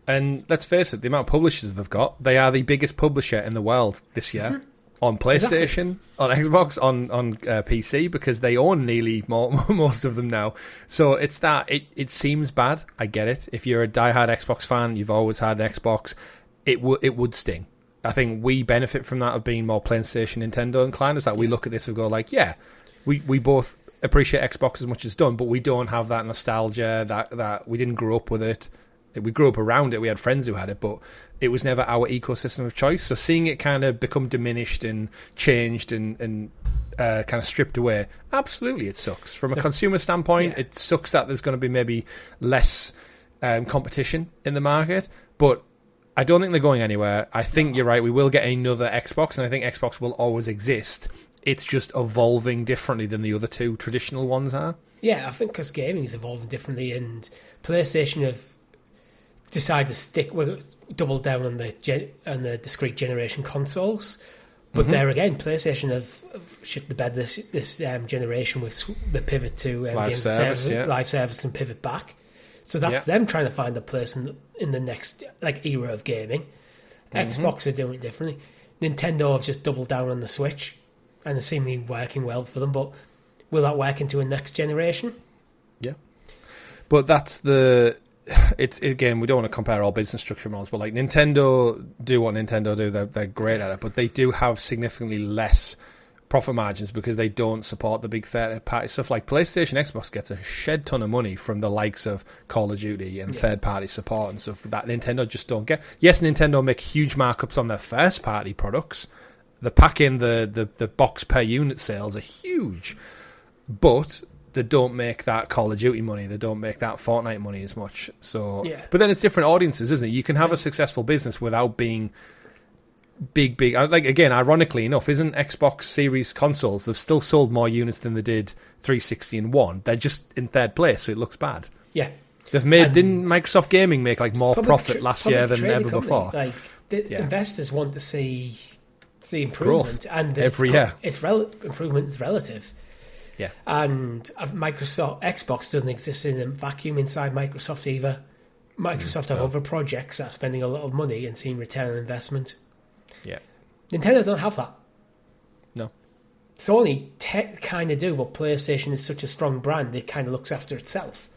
And let's face it, the amount of publishers they've got, they are the biggest publisher in the world this year. On PlayStation, on Xbox, on PC, because they own nearly most of them now. So it's that, it seems bad, I get it. If you're a diehard Xbox fan, you've always had an Xbox, it would sting. I think we benefit from that, of being more PlayStation, Nintendo inclined, is that we look at this and go like, we both appreciate Xbox as much as done, but we don't have that nostalgia, that we didn't grow up with it. We grew up around it, we had friends who had it, but it was never our ecosystem of choice. So seeing it kind of become diminished and changed and kind of stripped away, absolutely it sucks. From a consumer standpoint, it sucks that there's going to be maybe less competition in the market, but I don't think they're going anywhere. I think you're right, we will get another Xbox, and I think Xbox will always exist. It's just evolving differently than the other two traditional ones are. Yeah, I think because gaming is evolving differently, and PlayStation have decided to double down on the discrete generation consoles. But there again, PlayStation have shit the bed this generation with the pivot to live service and pivot back. So that's them trying to find a place in the next era of gaming. Xbox are doing it differently. Nintendo have just doubled down on the Switch, and it's seemingly working well for them. But will that work into a next generation? Yeah, but that's it's again, we don't want to compare all business structure models, but like Nintendo do what Nintendo do, they're great at it, but they do have significantly less profit margins because they don't support the big third-party stuff. Like PlayStation, Xbox gets a shed ton of money from the likes of Call of Duty and third-party support and stuff that Nintendo just don't get. Yes, Nintendo make huge markups on their first-party products. The pack-in, the box per unit sales are huge, but they don't make that Call of Duty money. They don't make that Fortnite money as much. So, but then it's different audiences, isn't it? You can have a successful business without being big. Like, again, ironically enough, isn't Xbox Series consoles, they've still sold more units than they did 360 and One. They're just in third place, so it looks bad. Yeah. Didn't Microsoft Gaming make like more profit last year than ever before? Like, investors want to see improvement, growth and every year. Improvement is relative. Yeah, and Xbox doesn't exist in a vacuum inside Microsoft either. Microsoft have other projects that are spending a lot of money and seeing return on investment. Yeah, Nintendo don't have that. No, Sony kind of do, but PlayStation is such a strong brand; it kind of looks after itself.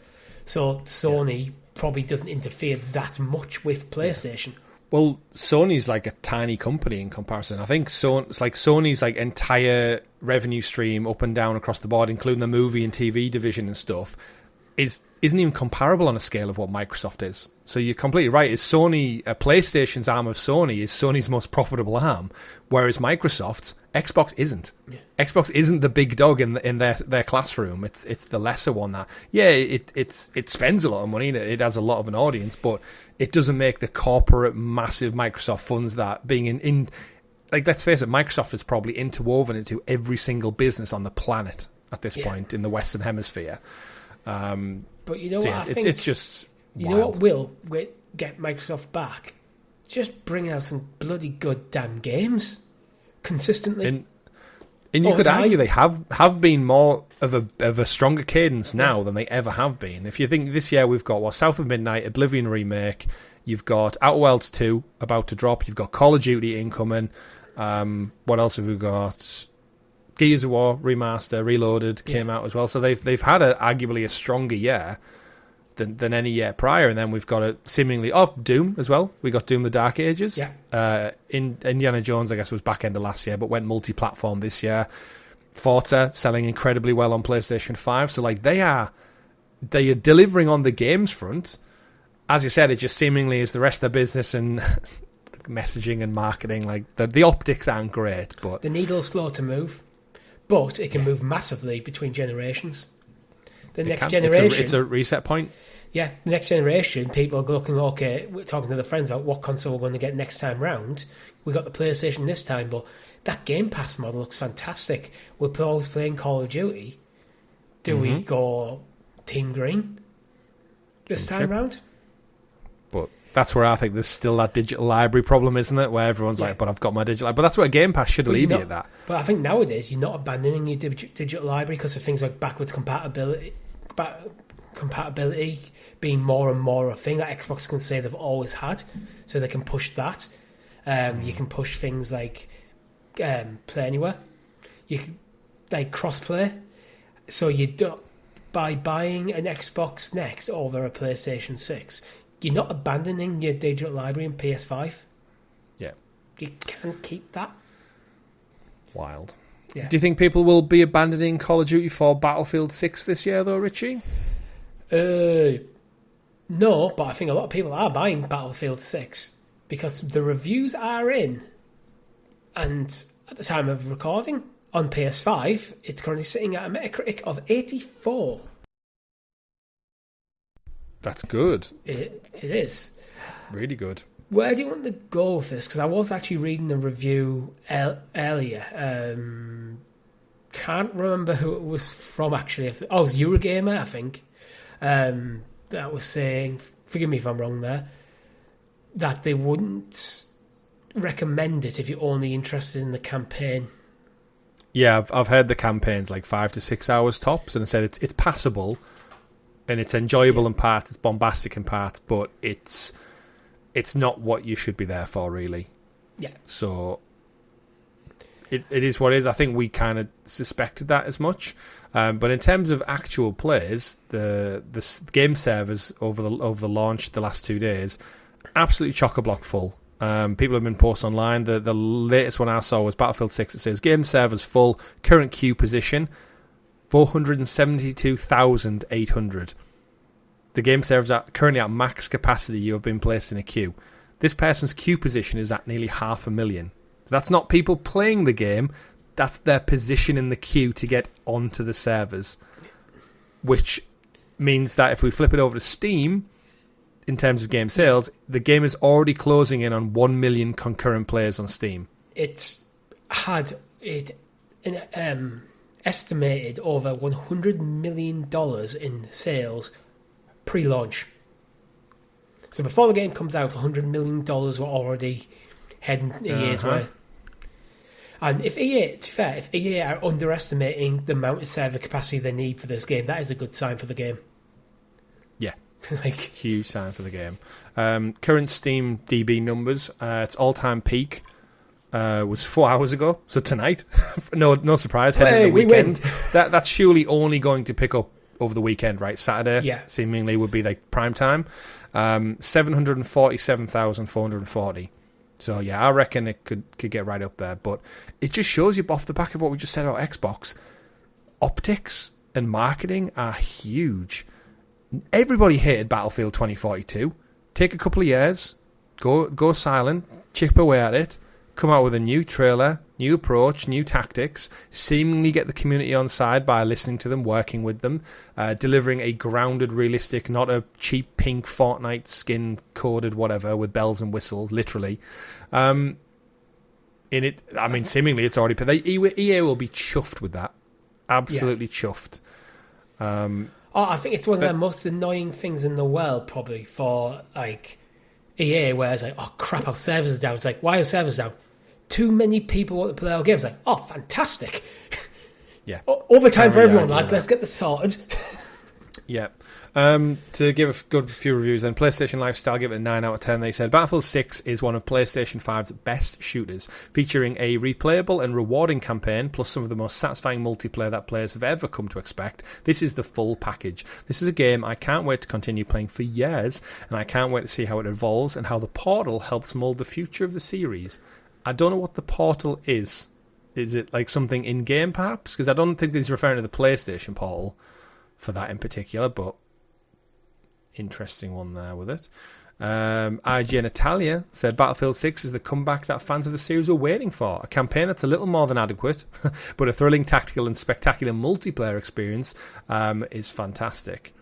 So Sony probably doesn't interfere that much with PlayStation. Well, Sony's like a tiny company in comparison. I think Sony's like entire revenue stream up and down across the board, including the movie and TV division and stuff, isn't even comparable on a scale of what Microsoft is. So you're completely right. Is Sony PlayStation's arm of Sony is Sony's most profitable arm, whereas Microsoft's Xbox isn't. Yeah. Xbox isn't the big dog in their classroom. It's the lesser one that it spends a lot of money. It has a lot of an audience, but it doesn't make the corporate massive Microsoft funds that being in like, let's face it, Microsoft is probably interwoven into every single business on the planet at this point in the Western Hemisphere. But you know what? I think it's just you wild. know what will get Microsoft back? Just bring out some bloody good damn games consistently. And you could argue they have been more of a stronger cadence now than they ever have been. If you think this year we've got South of Midnight, Oblivion remake, you've got Outer Worlds 2 about to drop, you've got Call of Duty incoming. What else have we got? Gears of War remaster, Reloaded came out as well. So they've had arguably a stronger year than any year prior, and then we've got seemingly Doom as well. We got Doom: The Dark Ages. Yeah. Indiana Jones, I guess, was back end of last year, but went multi-platform this year. Forza selling incredibly well on PlayStation 5. So like they are delivering on the games front. As you said, it just seemingly is the rest of the business and messaging and marketing. Like the optics aren't great, but the needle's slow to move. But it can move massively between generations. The next generation... It's a reset point. Yeah, the next generation, people are looking, okay, we're talking to their friends about what console we're going to get next time round. We got the PlayStation this time, but that Game Pass model looks fantastic. We're always playing Call of Duty. Do we go Team Green this time round? But that's where I think there's still that digital library problem, isn't it? Where everyone's like, but I've got my digital library. But that's where Game Pass should alleviate that. But I think nowadays you're not abandoning your digital library because of things like backwards compatibility being more and more a thing that Xbox can say they've always had. So they can push that. You can push things like Play Anywhere. You can, like crossplay. So you don't, by buying an Xbox Next over a PlayStation 6, you're not abandoning your digital library in PS5. Yeah. You can keep that. Wild. Yeah. Do you think people will be abandoning Call of Duty for Battlefield 6 this year, though, Richie? No, but I think a lot of people are buying Battlefield 6 because the reviews are in. And at the time of recording, on PS5, it's currently sitting at a Metacritic of 84. That's good. It is. Really good. Where do you want to go with this? Because I was actually reading a review earlier. Can't remember who it was from, actually. It was Eurogamer, I think. That was saying, forgive me if I'm wrong there, that they wouldn't recommend it if you're only interested in the campaign. Yeah, I've heard the campaign's like 5 to 6 hours tops, and I said it's passable, and it's enjoyable in part, it's bombastic in part, but it's not what you should be there for, really. Yeah. So it is what it is. I think we kind of suspected that as much. But in terms of actual plays, the game servers over the launch the last 2 days, absolutely chock-a-block full. People have been posting online. The latest one I saw was Battlefield 6. It says game servers full, current queue position 472,800. The game servers are currently at max capacity. You have been placed in a queue. This person's queue position is at nearly 500,000. That's not people playing the game. That's their position in the queue to get onto the servers. Which means that if we flip it over to Steam, in terms of game sales, the game is already closing in on 1 million concurrent players on Steam. It's had estimated over $100 million in sales pre-launch. So before the game comes out, $100 million were already heading a year's way. And if EA are underestimating the amount of server capacity they need for this game, that is a good sign for the game. Yeah. Huge sign for the game. Current Steam DB numbers, its all-time peak was 4 hours ago, so tonight. no surprise, heading the weekend. That's surely only going to pick up over the weekend, right? Saturday, seemingly would be like prime time. 747,440. So yeah, I reckon it could get right up there. But it just shows you off the back of what we just said about Xbox, optics and marketing are huge. everybody hated Battlefield 2042. Take a couple of years, go silent, chip away at it, come out with a new trailer, new approach, new tactics, seemingly get the community on side by listening to them, working with them, delivering a grounded, realistic, not a cheap pink Fortnite skin coded whatever with bells and whistles, literally. In it, I mean, seemingly it's already. EA will be chuffed with that, absolutely chuffed. I think it's one of the most annoying things in the world, probably for like EA, where it's like, oh crap, our servers are down. It's like, why are servers down? Too many people want to play our games. Like, oh, fantastic. Yeah. Overtime for everyone, lads. Let's get this sorted. Yeah. To give a good few reviews then, PlayStation Lifestyle give it a 9 out of 10. They said Battlefield 6 is one of PlayStation 5's best shooters, featuring a replayable and rewarding campaign, plus some of the most satisfying multiplayer that players have ever come to expect. This is the full package. This is a game I can't wait to continue playing for years, and I can't wait to see how it evolves and how the Portal helps mould the future of the series. I don't know what the Portal is. Is it like something in-game, perhaps? Because I don't think he's referring to the PlayStation Portal for that in particular, but interesting one there with it. IGN Italia said Battlefield 6 is the comeback that fans of the series were waiting for. A campaign that's a little more than adequate, but a thrilling, tactical and spectacular multiplayer experience is fantastic.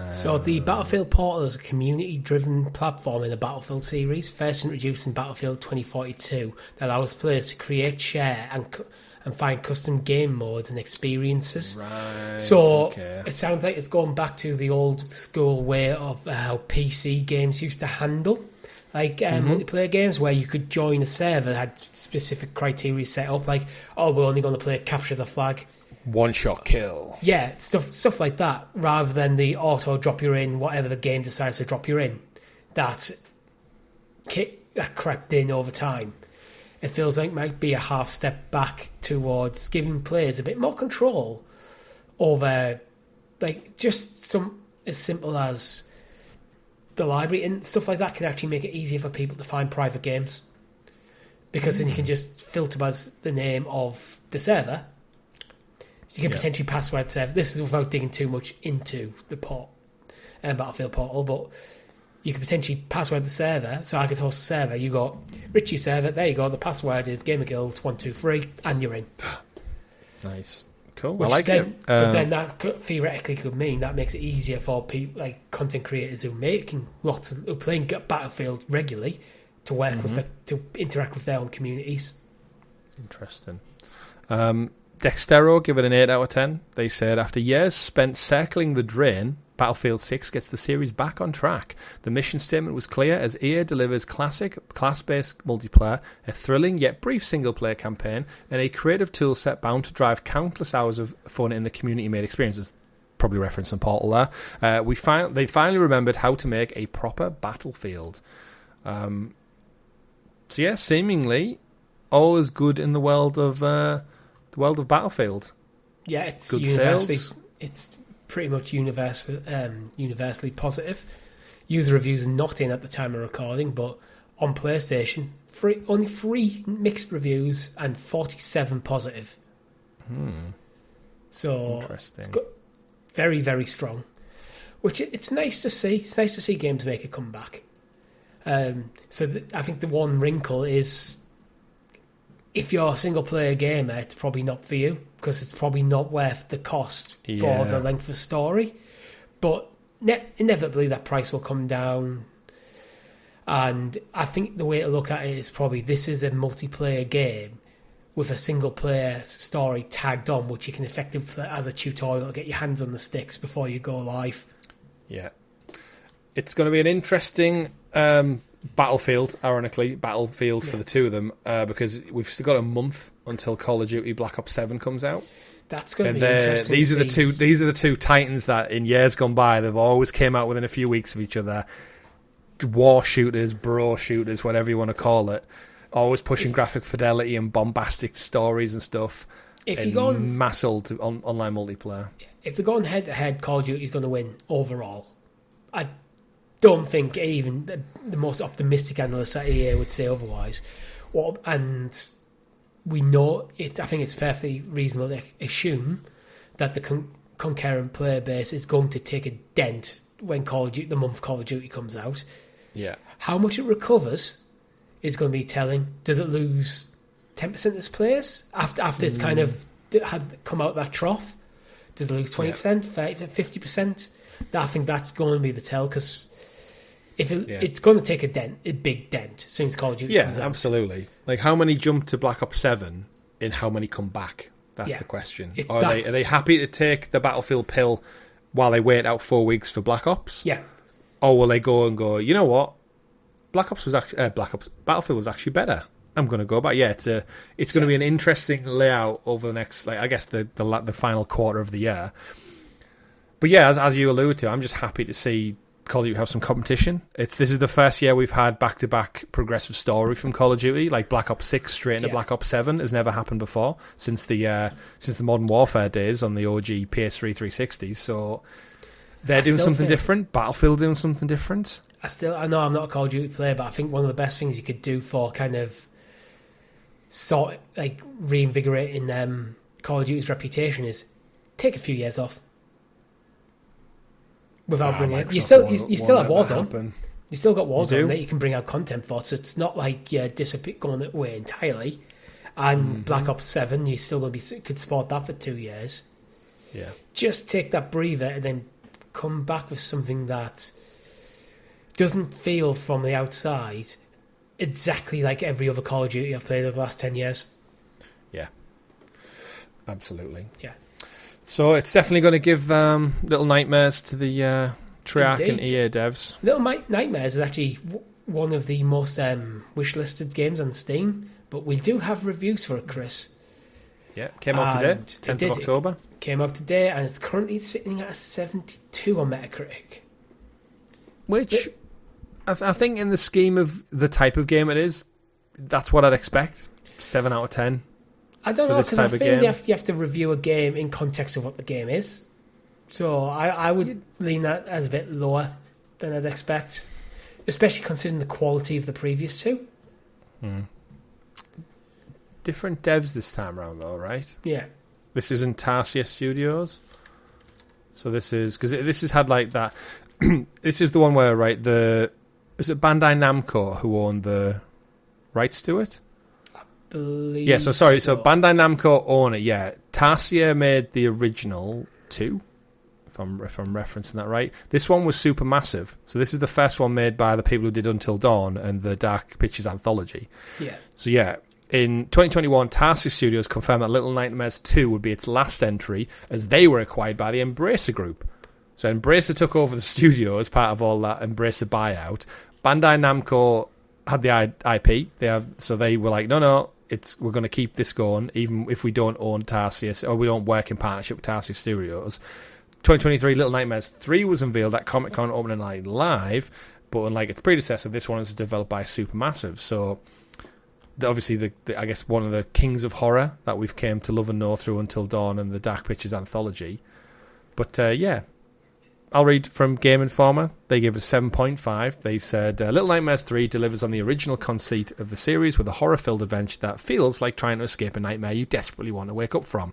So the Battlefield Portal is a community-driven platform in the Battlefield series, first introduced in Battlefield 2042, that allows players to create, share, and find custom game modes and experiences. Right. So it sounds like it's going back to the old school way of how PC games used to handle, like multiplayer games, where you could join a server that had specific criteria set up, like, oh, we're only going to play capture the flag. One-shot kill. Yeah, stuff like that, rather than the auto drop you in, whatever the game decides to drop you in. That crept in over time. It feels like it might be a half step back towards giving players a bit more control over, like, just some as simple as the library and stuff like that can actually make it easier for people to find private games. Because then you can just filter by the name of the server. You can potentially password server. This is without digging too much into the Battlefield Portal, but you could potentially password the server. So I could host a server. You got Richie's server. There you go. The password is GamerGuild123, and you're in. Nice, cool. Which I like it. But then that theoretically could mean that makes it easier for people like content creators who playing Battlefield regularly to work with to interact with their own communities. Interesting. Dextero give it an 8 out of 10. They said, after years spent circling the drain, Battlefield 6 gets the series back on track. The mission statement was clear as EA delivers classic, class-based multiplayer, a thrilling yet brief single-player campaign, and a creative toolset bound to drive countless hours of fun in the community-made experiences. Probably reference some Portal there. They finally remembered how to make a proper Battlefield. So yeah, seemingly all is good in the world of Battlefield. Yeah, it's good universally sales. It's pretty much universally positive. User reviews are not in at the time of recording, but on PlayStation, only 3 mixed reviews and 47 positive. So it's got very, very strong. Which it's nice to see. It's nice to see games make a comeback. I think the one wrinkle is, if you're a single-player gamer, it's probably not for you, because it's probably not worth the cost for the length of story. But inevitably, that price will come down. And I think the way to look at it is probably this is a multiplayer game with a single-player story tagged on, which you can effectively, as a tutorial, get your hands on the sticks before you go live. Yeah. It's going to be an interesting Battlefield, ironically, for the two of them, because we've still got a month until Call of Duty Black Ops 7 comes out. That's going to be interesting. These are the two titans that in years gone by they've always came out within a few weeks of each other. War shooters, bro shooters, whatever you want to call it. Always pushing graphic fidelity and bombastic stories and stuff. If you go on massive online multiplayer. If they're going head to head, Call of Duty is going to win overall. I don't think even the most optimistic analysts at EA would say otherwise. And we know it. I think it's perfectly reasonable to assume that concurrent player base is going to take a dent when the month Call of Duty comes out. Yeah. How much it recovers is going to be telling. Does it lose 10% of its players after it's kind of had come out that trough? Does it lose 20%, 30%, 50%? I think that's going to be the tell, because it's going to take a big dent since Call of Duty comes out. Yeah, absolutely. Like, how many jump to Black Ops 7 and how many come back? That's the question. Are they happy to take the Battlefield pill while they wait out 4 weeks for Black Ops? Yeah. Or will they go, you know what? Battlefield was actually better. I'm going to go back. Yeah, it's going to be an interesting layout over the next, I guess, the final quarter of the year. But yeah, as you alluded to, I'm just happy to see Call of Duty have some competition. This is the first year we've had back-to-back progressive story from Call of Duty, like Black Ops 6 straight into Black Ops 7 has never happened before since the Modern Warfare days on the OG PS3 360s. So they're doing something different. Battlefield doing something different. I know I'm not a Call of Duty player, but I think one of the best things you could do for kind of reinvigorating Call of Duty's reputation is take a few years off. Without bringing it, you still have Warzone. You still got Warzone that you can bring out content for, so it's not like you're going away entirely. And Black Ops 7, you still could support that for 2 years. Yeah, just take that breather and then come back with something that doesn't feel from the outside exactly like every other Call of Duty I've played over the last 10 years. Yeah, absolutely. Yeah. So it's definitely going to give Little Nightmares to the Treyarch and EA devs. Little Nightmares is actually one of the most wish-listed games on Steam, but we do have reviews for it, Chris. Yeah, came out today, 10th of October. It came out today, and it's currently sitting at a 72 on Metacritic. Which, I think in the scheme of the type of game it is, that's what I'd expect. 7 out of 10. I don't know, because I feel you have to review a game in context of what the game is. So I would lean that as a bit lower than I'd expect, especially considering the quality of the previous two. Different devs this time around, though, right? Yeah. This isn't Tarsier Studios. So this is... Because this has had like that... This is the one where, right, is it Bandai Namco who owned the rights to it? So Bandai Namco own it. Yeah, Tarsier made the original 2, if I'm referencing that right. This one was Supermassive, so this is the first one made by the people who did Until Dawn and the Dark Pictures anthology. Yeah. So yeah, in 2021, Tarsier Studios confirmed that Little Nightmares 2 would be its last entry, as they were acquired by the Embracer Group. So Embracer took over the studio as part of all that Embracer buyout. Bandai Namco had the IP. They were like, no. We're going to keep this going, even if we don't own Tarsier, or we don't work in partnership with Tarsier Studios. 2023, Little Nightmares 3 was unveiled at Comic-Con opening night live, but unlike its predecessor, this one is developed by Supermassive. So, obviously, I guess one of the kings of horror that we've came to love and know through Until Dawn and the Dark Pictures anthology. But, I'll read from Game Informer. They gave it a 7.5. They said, Little Nightmares 3 delivers on the original conceit of the series with a horror-filled adventure that feels like trying to escape a nightmare you desperately want to wake up from.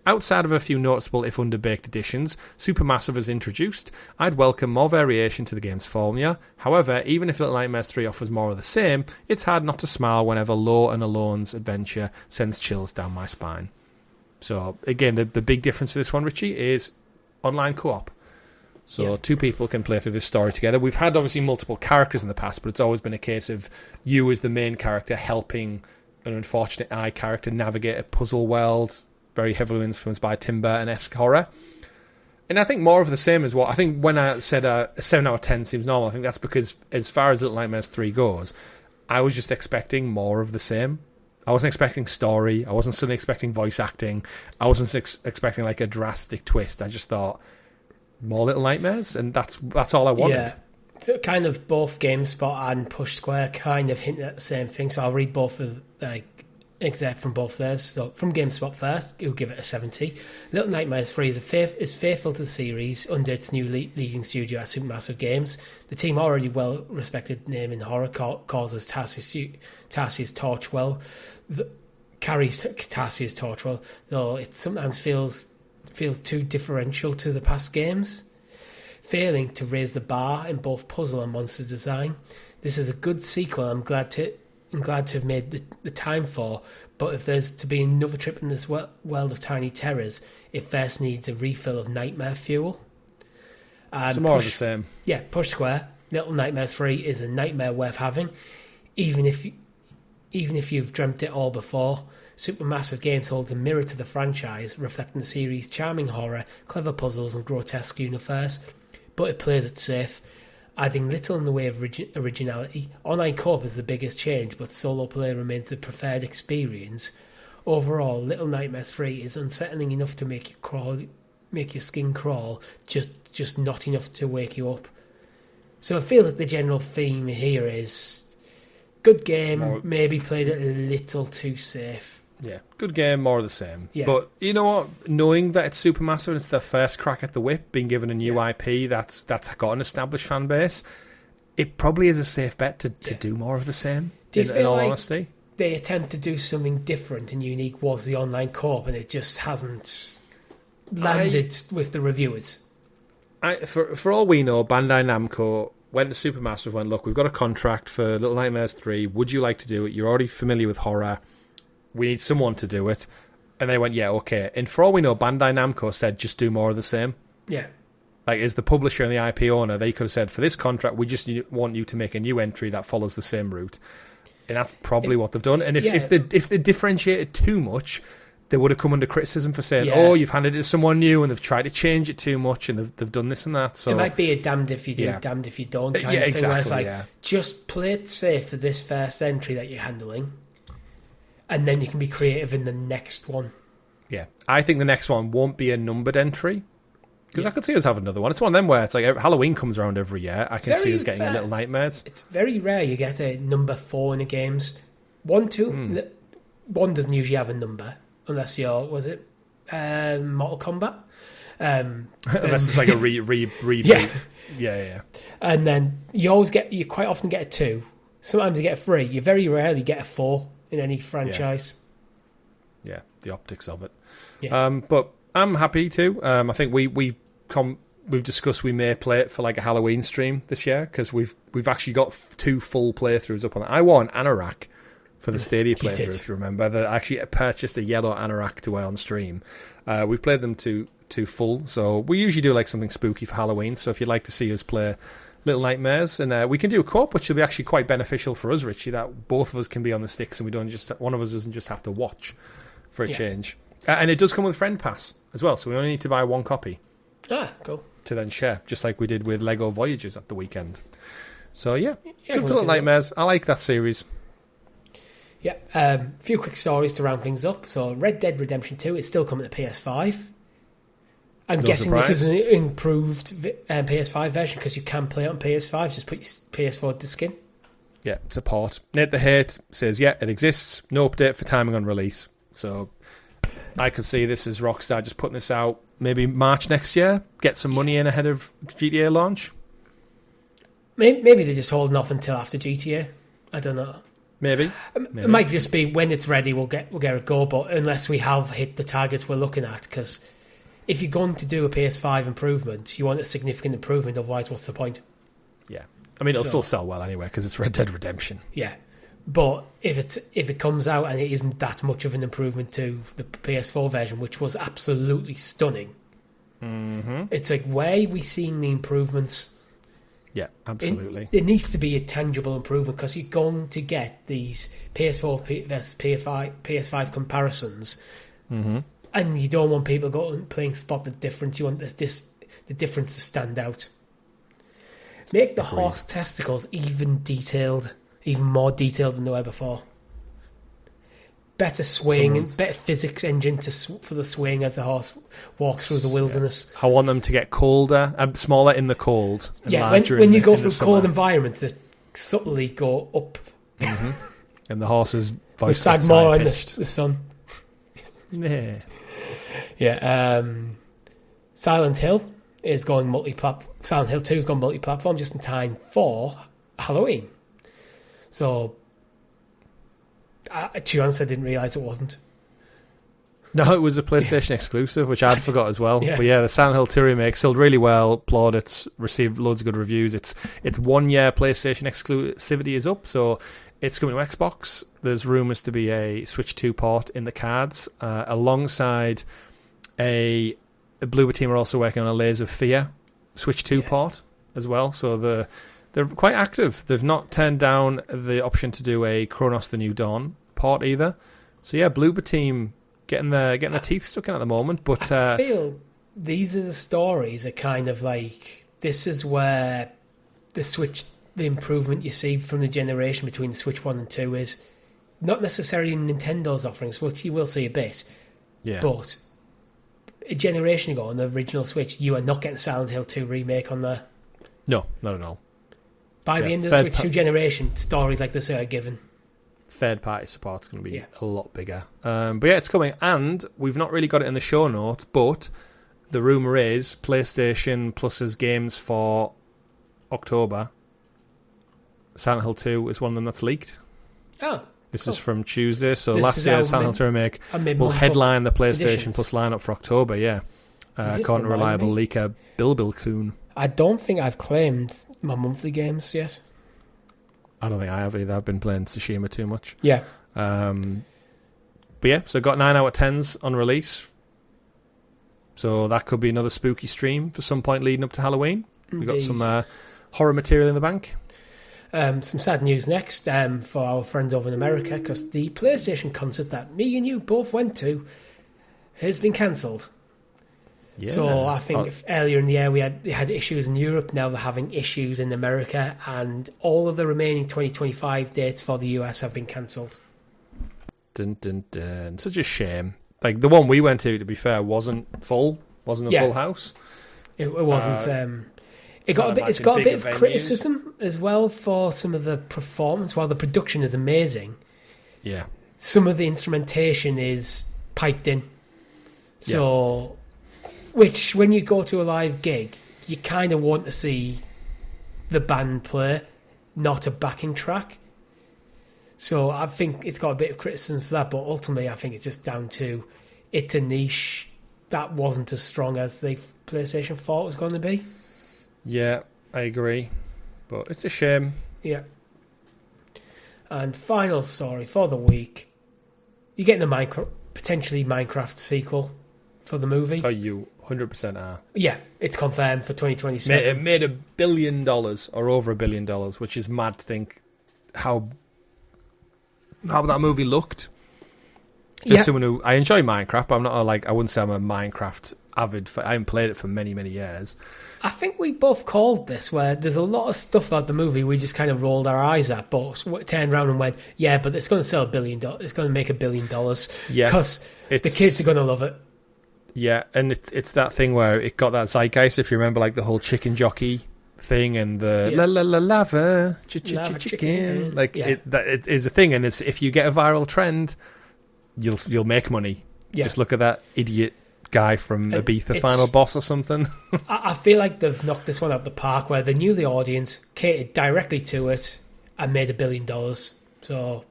Outside of a few noticeable, if underbaked additions, Supermassive has introduced, I'd welcome more variation to the game's formula. However, even if Little Nightmares 3 offers more of the same, it's hard not to smile whenever Law and Alone's adventure sends chills down my spine. So, again, the big difference for this one, Richie, is online co-op. So 2 people can play through this story together. We've had, obviously, multiple characters in the past, but it's always been a case of you as the main character helping an unfortunate eye character navigate a puzzle world, very heavily influenced by Tim Burton-esque horror. And I think more of the same is what... I think when I said a 7 out of 10 seems normal, I think that's because as far as Little Nightmares 3 goes, I was just expecting more of the same. I wasn't expecting story. I wasn't suddenly expecting voice acting. I wasn't expecting like a drastic twist. I just thought... more Little Nightmares, and that's all I wanted. Yeah, so kind of both GameSpot and Push Square kind of hinting at the same thing. So I'll read both of excerpt from both theirs. So from GameSpot first, who'll give it a 70. Little Nightmares 3 is faithful to the series under its new leading studio at Supermassive Games. The team, already well-respected name in horror, causes Tarsiers Torchwell, carries Tarsiers Torchwell, though it sometimes feels feels too differential to the past games, failing to raise the bar in both puzzle and monster design. This is a good sequel I'm glad to have made the time for, but if there's to be another trip in this world of tiny terrors, it first needs a refill of nightmare fuel. Some more of the same. Yeah, Push Square, Little Nightmares 3 is a nightmare worth having, even if you've dreamt it all before. Supermassive Games holds a mirror to the franchise, reflecting the series' charming horror, clever puzzles and grotesque universe, but it plays it safe, adding little in the way of originality. Online co-op is the biggest change, but solo play remains the preferred experience. Overall, Little Nightmares 3 is unsettling enough to make your skin crawl, just not enough to wake you up. So I feel that the general theme here is good game, maybe played it a little too safe. Yeah, good game, more of the same. Yeah. But you know what? Knowing that it's Supermassive and it's their first crack at the whip, being given a new IP that's got an established fan base, it probably is a safe bet to do more of the same. Do you feel in all like honesty, they attempt to do something different and unique was the online co-op, and it just hasn't landed with the reviewers? For all we know, Bandai Namco went to Supermassive, went, look, we've got a contract for Little Nightmares 3. Would you like to do it? You're already familiar with horror. We need someone to do it. And they went, yeah, okay. And for all we know, Bandai Namco said, just do more of the same. Yeah. Like, as the publisher and the IP owner, they could have said, for this contract, we just want you to make a new entry that follows the same route. And that's probably what they've done. And if they differentiated too much, they would have come under criticism for saying, oh, you've handed it to someone new and they've tried to change it too much and they've done this and that. So it might be a damned if you do, damned if you don't kind of thing. Where it's like, just play it safe for this first entry that you're handling, and then you can be creative in the next one. Yeah. I think the next one won't be a numbered entry, because I could see us having another one. It's one of them where it's like Halloween comes around every year. I can see us getting a Little Nightmares. It's very rare you get a number 4 in the games. 1 doesn't usually have a number. Unless you're, was it Mortal Kombat? Unless it's like a reboot. Yeah. And then you quite often get a 2. Sometimes you get a 3. You very rarely get a 4 in any franchise. Yeah, the optics of it. Yeah. But I'm happy too. I think we've discussed we may play it for like a Halloween stream this year, because we've actually got 2 full playthroughs up on it. I wore an anorak for the Stadia playthrough, if you remember. That I actually purchased a yellow anorak to wear on stream. We've played them to full, so we usually do like something spooky for Halloween. So if you'd like to see us play Little Nightmares, and we can do a co-op, which will be actually quite beneficial for us, Richie, that both of us can be on the sticks and we don't just one of us doesn't just have to watch for a change. And it does come with Friend Pass as well, so we only need to buy 1 copy. Ah, cool. To then share, just like we did with Lego Voyages at the weekend. So good for Little Nightmares. I like that series. Yeah, a few quick stories to round things up. So Red Dead Redemption 2 is still coming to PS5. I'm guessing this is an improved PS5 version, because you can play it on PS5. Just put your PS4 disc in. Yeah, it's a port. Nate the Hate says, it exists. No update for timing on release. So I could see this as Rockstar just putting this out maybe March next year. Get some money in ahead of GTA launch. Maybe they're just holding off until after GTA. I don't know. Maybe. It might just be when it's ready, we'll get a go. But unless we have hit the targets we're looking at, because if you're going to do a PS5 improvement, you want a significant improvement. Otherwise, what's the point? Yeah, I mean, it'll still sell well anyway because it's Red Dead Redemption. Yeah, but if it comes out and it isn't that much of an improvement to the PS4 version, which was absolutely stunning, it's like, where are we seeing the improvements? Yeah, absolutely. It needs to be a tangible improvement, because you're going to get these PS4 versus PS5 comparisons, and you don't want people playing spot the difference. You want the difference to stand out. Make the horse testicles even more detailed than they were before. Better swing and better physics engine for the swing as the horse walks through the wilderness. I want them to get colder, smaller in the cold. And when you go through cold environments, they subtly go up. And the horse's voice they sag more in the sun. Yeah. Silent Hill is going multi-platform. Silent Hill 2 is going multi-platform just in time for Halloween. So, to be honest, I didn't realise it wasn't. No, it was a PlayStation exclusive, which I'd forgot as well. Yeah. But yeah, the Silent Hill 2 remake sold really well. Plaudits, received loads of good reviews. Its 1 year PlayStation exclusivity is up, so it's coming to Xbox. There's rumours to be a Switch 2 port in the cards, alongside a Bloober team are also working on a Layers of Fear Switch 2 port as well. So they're quite active. They've not turned down the option to do a Chronos: The New Dawn port either. So yeah, Bloober team getting their teeth stuck in at the moment. But I feel these are the stories are kind of like, this is where the improvement you see from the generation between the Switch 1 and 2 is not necessarily in Nintendo's offerings, which you will see a bit. Yeah. But a generation ago on the original Switch, you are not getting Silent Hill 2 remake on there. No, not at all. By the end of the Switch 2 generation, stories like this are given. Third-party support's going to be a lot bigger. But yeah, it's coming. And we've not really got it in the show notes, but the rumour is PlayStation Plus's games for October. Silent Hill 2 is one of them that's leaked. Oh, This is from Tuesday. So this last year's Silent Hill 2 remake will headline the PlayStation Plus lineup for October, yeah. According to reliable leaker Bill Coon. I don't think I've claimed my monthly games yet. I don't think I have either. I've been playing Tsushima too much. Yeah. But yeah, so got 9 out of 10s on release. So that could be another spooky stream for some point leading up to Halloween. We've got some horror material in the bank. Some sad news next for our friends over in America, because the PlayStation concert that me and you both went to has been cancelled. Yeah. So I think earlier in the year they had issues in Europe. Now they're having issues in America, and all of the remaining 2025 dates for the US have been cancelled. Dun, dun, dun. Such a shame. Like the one we went to be fair, wasn't a full house. It wasn't. It's got a bit of criticism as well for some of the performance. While the production is amazing, yeah, some of the instrumentation is piped in. So. Which, when you go to a live gig, you kind of want to see the band play, not a backing track. So I think it's got a bit of criticism for that, but ultimately I think it's just down to it's a niche that wasn't as strong as the PlayStation thought it was going to be. Yeah, I agree. But it's a shame. Yeah. And final story for the week. You're getting a potentially Minecraft sequel for the movie. Oh, you 100% are. Yeah, it's confirmed for 2027. It made $1 billion or over $1 billion, which is mad to think how that movie looked. Just someone who I enjoy Minecraft, but I'm not I wouldn't say I'm a Minecraft avid. I haven't played it for many, many years. I think we both called this where there's a lot of stuff about the movie we just kind of rolled our eyes at, but turned around and went, yeah, but it's going to sell $1 billion. It's going to make $1 billion. Yeah, because the kids are going to love it. Yeah, and it's that thing where it got that zeitgeist. If you remember, like the whole chicken jockey thing and the lava chicken, it is a thing. And it's if you get a viral trend, you'll make money. Yeah. Just look at that idiot guy from Ibiza Final Boss or something. I feel like they've knocked this one out the park where they knew the audience, catered directly to it, and made $1 billion. So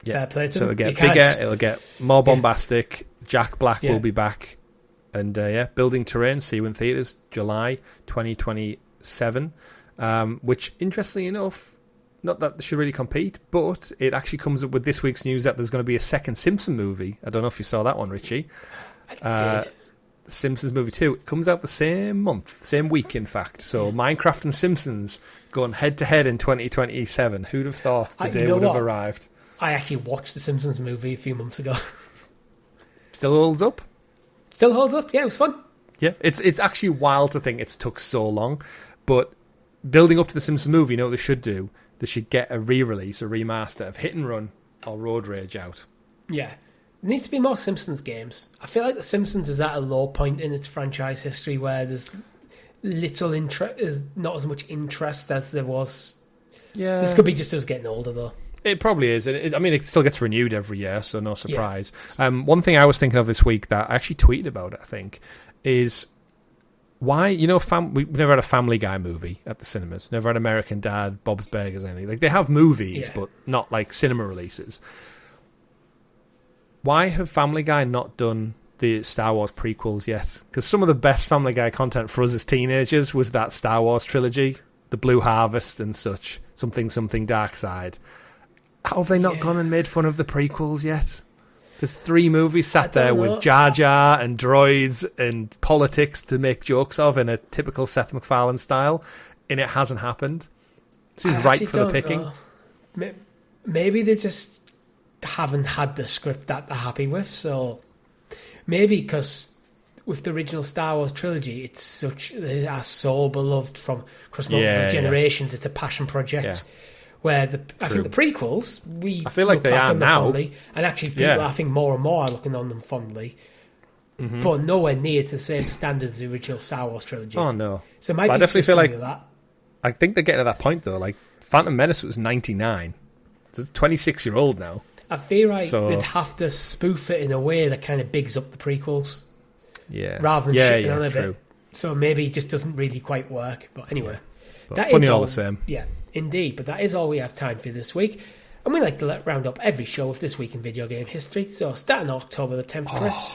fair play to them. It'll get bigger. It'll get more bombastic. Jack Black will be back. And Building Terrain, see you in theatres, July 2027. Which, interestingly enough, not that they should really compete, but it actually comes up with this week's news that there's going to be a second Simpson movie. I don't know if you saw that one, Richie. I did. The Simpsons movie 2. It comes out the same month, same week, in fact. So Minecraft and Simpsons going head-to-head in 2027. Who'd have thought the day would have arrived? I actually watched the Simpsons movie a few months ago. Still holds up? Still holds up, yeah, it was fun. Yeah, it's actually wild to think it's took so long, but building up to the Simpsons movie, you know what they should do? They should get a re-release, a remaster of Hit and Run or Road Rage out. Yeah. There needs to be more Simpsons games. I feel like The Simpsons is at a low point in its franchise history where there's little interest, not as much interest as there was. Yeah. This could be just us getting older, though. It probably is. It still gets renewed every year, so no surprise. Yeah. One thing I was thinking of this week that I actually tweeted about it, I think, is why, we've never had a Family Guy movie at the cinemas. Never had American Dad, Bob's Burgers, anything. Like, they have movies, but not like cinema releases. why have Family Guy not done the Star Wars prequels yet? Because some of the best Family Guy content for us as teenagers was that Star Wars trilogy, the Blue Harvest and such, something Dark Side. How have they not gone and made fun of the prequels yet? There's 3 movies sat there with Jar Jar and droids and politics to make jokes of in a typical Seth MacFarlane style, and it hasn't happened. It seems right for the picking. Know. Maybe they just haven't had the script that they're happy with, so maybe because with the original Star Wars trilogy, they are so beloved from across multiple generations. It's a passion project. Yeah. Where I think the prequels, I feel like they are now, fondly, and actually people I think more and more are looking on them fondly, but nowhere near to the same standard as the original Star Wars trilogy. Oh no! So it might be I definitely feel like that. I think they're getting to that point though. Like Phantom Menace was 99, so it's 26-year-old now. I feel like they'd have to spoof it in a way that kind of bigs up the prequels, rather than shitting on a bit. So maybe it just doesn't really quite work. But anyway, that funny is all the same. Yeah. Indeed, but that is all we have time for this week. And we like to round up every show with This Week in Video Game History. So starting October the 10th, Chris,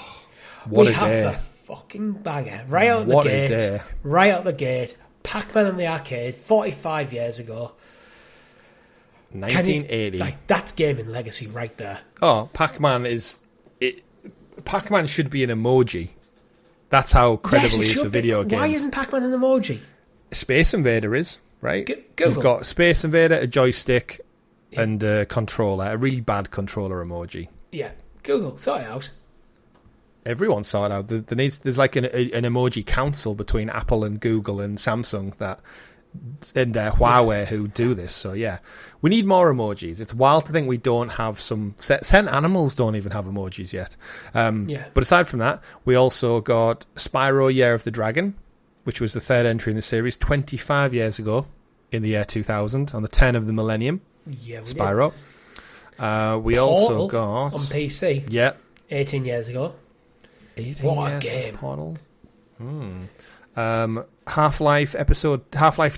we have the fucking banger. Right out the gate. Pac-Man in the arcade, 45 years ago. 1980. That's gaming legacy right there. Oh, Pac-Man should be an emoji. That's how credible he is for video games. Why isn't Pac-Man an emoji? Space Invader is. Right, Google. We've got Space Invader, a joystick, and a controller. A really bad controller emoji. Yeah, Google, sort it out. Everyone sort it out. There's like an emoji council between Apple and Google and Samsung and Huawei who do this. So yeah, we need more emojis. It's wild to think we don't have some. Certain animals don't even have emojis yet. But aside from that, we also got Spyro Year of the Dragon, which was the 3rd entry in the series 25 years ago in the year 2000 on the 10 of the millennium. Yeah, we Spyro. We Portal also got on PC. Yeah, 18 years ago. 18 what years a game. since Portal. Half-Life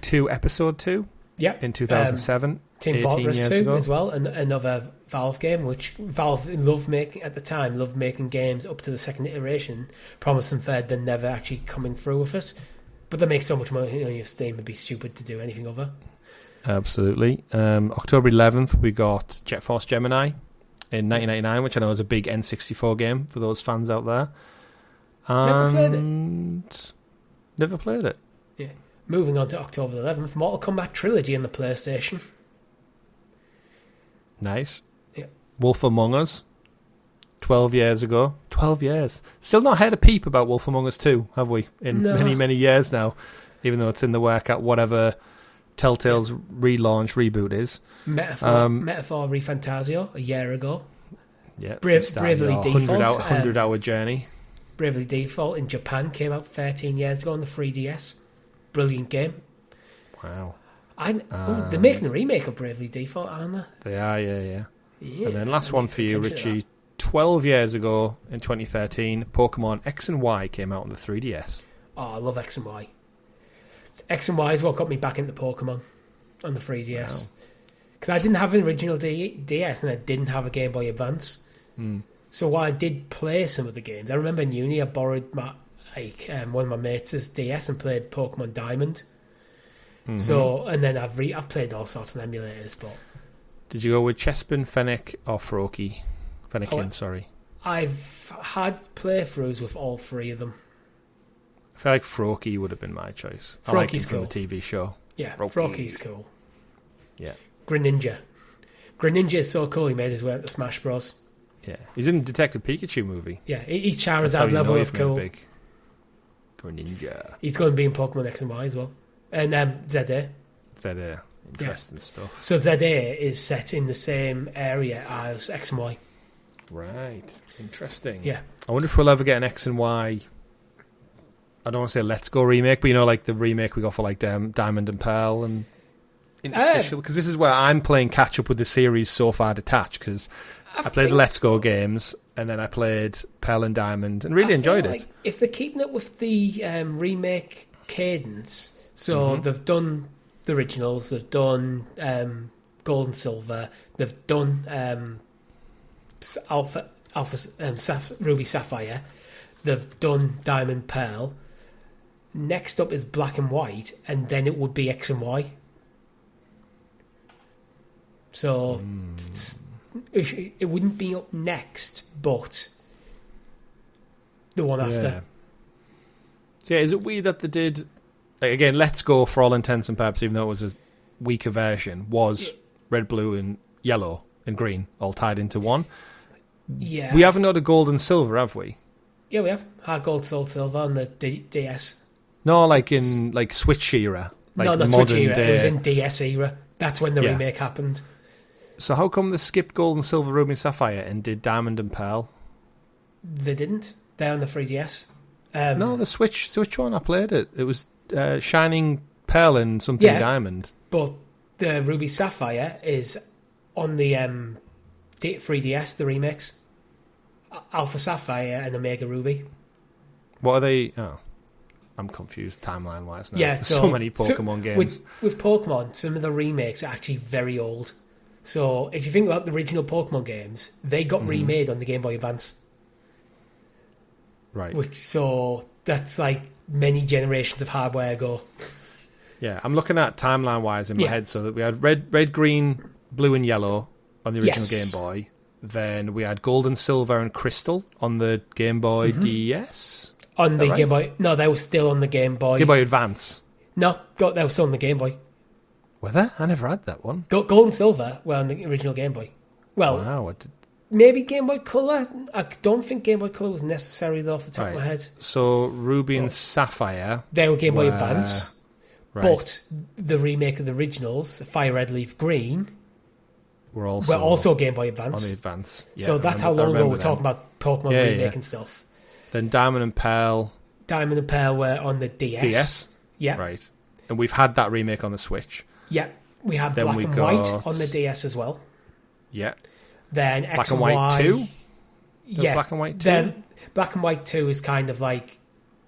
2 Episode 2. Yep. In 2007. Team Fortress 2 ago. As well, and another Valve game, which Valve loved making games up to the 2nd iteration, promising third, then never actually coming through with it. But they make so much money on your Steam, it'd be stupid to do anything other. Absolutely. October 11th, we got Jet Force Gemini in 1999, which I know is a big N64 game for those fans out there. Never played it. Yeah. Moving on to October 11th, Mortal Kombat Trilogy on the PlayStation. Nice. Yeah. Wolf Among Us. 12 years ago. 12 years. Still not heard a peep about Wolf Among Us 2, have we? In many years now. Even though it's in the work at whatever Telltale's relaunch, reboot is. Metaphor ReFantazio, a year ago. Yeah. Bravely Default. 100-hour journey. Bravely Default in Japan came out 13 years ago on the 3DS. Brilliant game. Wow. They're making a remake of Bravely Default, aren't they? They are, yeah. And then last one for you, Richie. 12 years ago, in 2013, Pokemon X and Y came out on the 3DS. Oh, I love X and Y. X and Y is what got me back into Pokemon on the 3DS. Because I didn't have an original DS and I didn't have a Game Boy Advance. So while I did play some of the games, I remember in uni I borrowed one of my mates' DS and played Pokemon Diamond. So, and then I've played all sorts of emulators, but... Did you go with Chespin, Fennec, or Froakie? Fennekin, sorry. I've had playthroughs with all 3 of them. I feel like Froakie would have been my choice. Froakie's I like him cool. from the TV show. Yeah, Froakie's cool. Yeah. Greninja is so cool, he made his way up to Smash Bros. Yeah. He's in the Detective Pikachu movie. Yeah, he's Charizard level of cool. Greninja. He's going to be in Pokemon X and Y as well. And ZA. Interesting stuff. So ZA is set in the same area as X and Y. Right. Interesting. Yeah. I wonder if we'll ever get an X and Y... I don't want to say Let's Go remake, but like the remake we got for like Diamond and Pearl and Interstitial, because this is where I'm playing catch up with the series so far detached, because I played the Let's Go games and then I played Pearl and Diamond and really enjoyed it. Like if they're keeping it with the remake cadence, so they've done the originals, they've done Gold and Silver, they've done Alpha Ruby Sapphire. They've done Diamond Pearl. Next up is Black and White, and then it would be X and Y. So it wouldn't be up next, but the one after. So is it weird that they did... Again, Let's Go, for all intents and purposes, even though it was a weaker version, was red, blue, and yellow and green, all tied into one. Yeah. We haven't had a gold and silver, have we? Yeah, we have. Hard gold, soul silver on the DS. No, like in Switch era. Like no, not modern Switch era. day. It was in DS era. That's when the remake happened. So how come they skipped gold and silver, ruby and sapphire and did diamond and pearl? They didn't. They're on the 3DS. No, the Switch one, I played it. It was shining pearl and something diamond. But the Ruby Sapphire is on the 3DS, the remakes. Alpha Sapphire and Omega Ruby. What are they? Oh, I'm confused timeline-wise now. Yeah, There's so many Pokemon games. With Pokemon, some of the remakes are actually very old. So if you think about the original Pokemon games, they got remade on the Game Boy Advance. Right. So that's like many generations of hardware ago. Yeah, I'm looking at timeline-wise in my head, so that we had red, green, blue and yellow on the original Game Boy. Then we had gold and silver and crystal on the Game Boy DS. On the Game Boy... No, they were still on the Game Boy. Game Boy Advance. No, they were still on the Game Boy. Were they? I never had that one. Gold and silver were on the original Game Boy. Well, wow, maybe Game Boy Color. I don't think Game Boy Color was necessary off the top of my head. So Ruby and Sapphire... They were Game Boy Advance. Right. But the remake of the originals, Fire Red, Leaf Green... Were also Game Boy Advance. On the Advance. Yeah, so that's how long ago we're talking about Pokemon remake and stuff. Then Diamond and Pearl. Diamond and Pearl were on the DS. DS? Yeah. Right. And we've had that remake on the Switch. Yeah. We had Black and White on the DS as well. Yeah. Then X Black and White 2? Yeah. Black and White 2? Then Black and White 2 is kind of like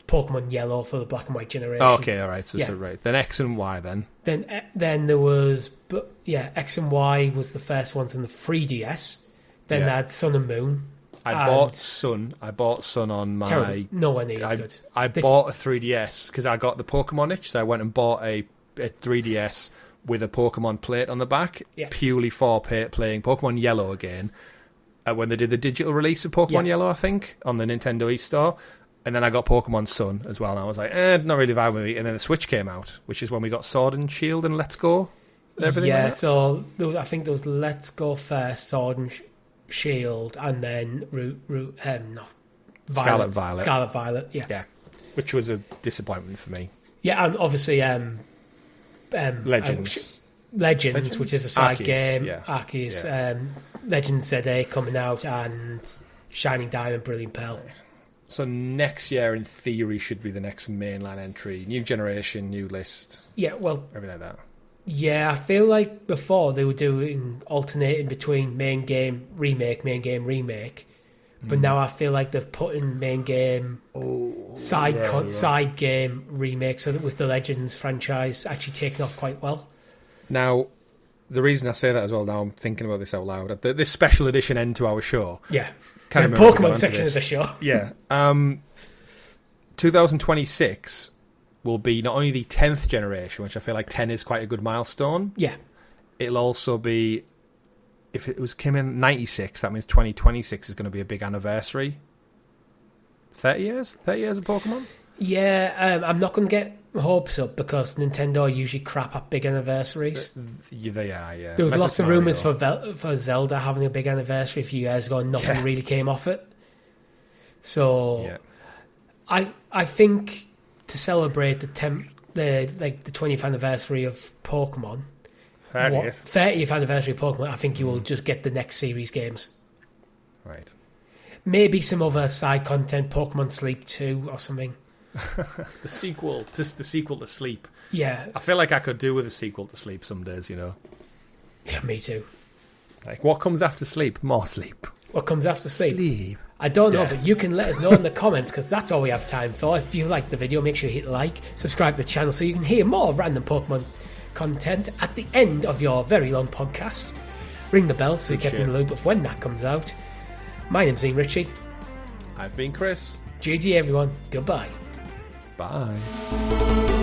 Pokemon Yellow for the Black and White generation. Oh, okay, all right. So right. Then X and Y then. Then there was... X and Y was the first ones in the 3DS. Then they had Sun and Moon. I bought Sun on my... Terrible. Nowhere near as good. I bought a 3DS because I got the Pokemon itch, so I went and bought a 3DS with a Pokemon plate on the back, purely for playing Pokemon Yellow again. When they did the digital release of Pokemon Yellow, I think, on the Nintendo eStore. And then I got Pokemon Sun as well, and I was like, not really vibing with me. And then the Switch came out, which is when we got Sword and Shield and Let's Go and everything like that. So I think there was Let's Go first, Sword and Shield, and then Scarlet Violet. Scarlet Violet, yeah. Which was a disappointment for me. Yeah, and obviously Legends, which is a side game. Arceus, Legends ZA coming out, and Shining Diamond, Brilliant Pearl. So next year, in theory, should be the next mainline entry. New generation, new list. Yeah, well... Everything like that. Yeah, I feel like before they were doing alternating between main game, remake. But now I feel like they're putting main game, side game, remake, so that with the Legends franchise actually taking off quite well. Now, the reason I say that as well, now I'm thinking about this out loud, this special edition end to our show... Yeah. The Pokemon section of the show. Yeah. 2026 will be not only the 10th generation, which I feel like 10 is quite a good milestone. Yeah. It'll also be, if it came in 96, that means 2026 is going to be a big anniversary. 30 years? 30 years of Pokemon? Yeah, I'm not going to get hopes up because Nintendo usually crap at big anniversaries. They are, yeah. There was lots of rumours for Zelda having a big anniversary a few years ago and nothing really came off it. So I think to celebrate the 20th anniversary of Pokemon, 30th anniversary of Pokemon, I think you will just get the next series games. Right. Maybe some other side content, Pokemon Sleep 2 or something. The sequel to Sleep. Yeah. I feel like I could do with a sequel to Sleep some days, you know. Yeah, me too. Like, what comes after Sleep? More Sleep. What comes after Sleep? Sleep. I don't know, but you can let us know in the comments because that's all we have time for. If you like the video, make sure you hit like, subscribe to the channel so you can hear more random Pokemon content at the end of your very long podcast. Ring the bell so you get in the loop of when that comes out. My name's been Richie. I've been Chris. GG everyone. Goodbye. Bye.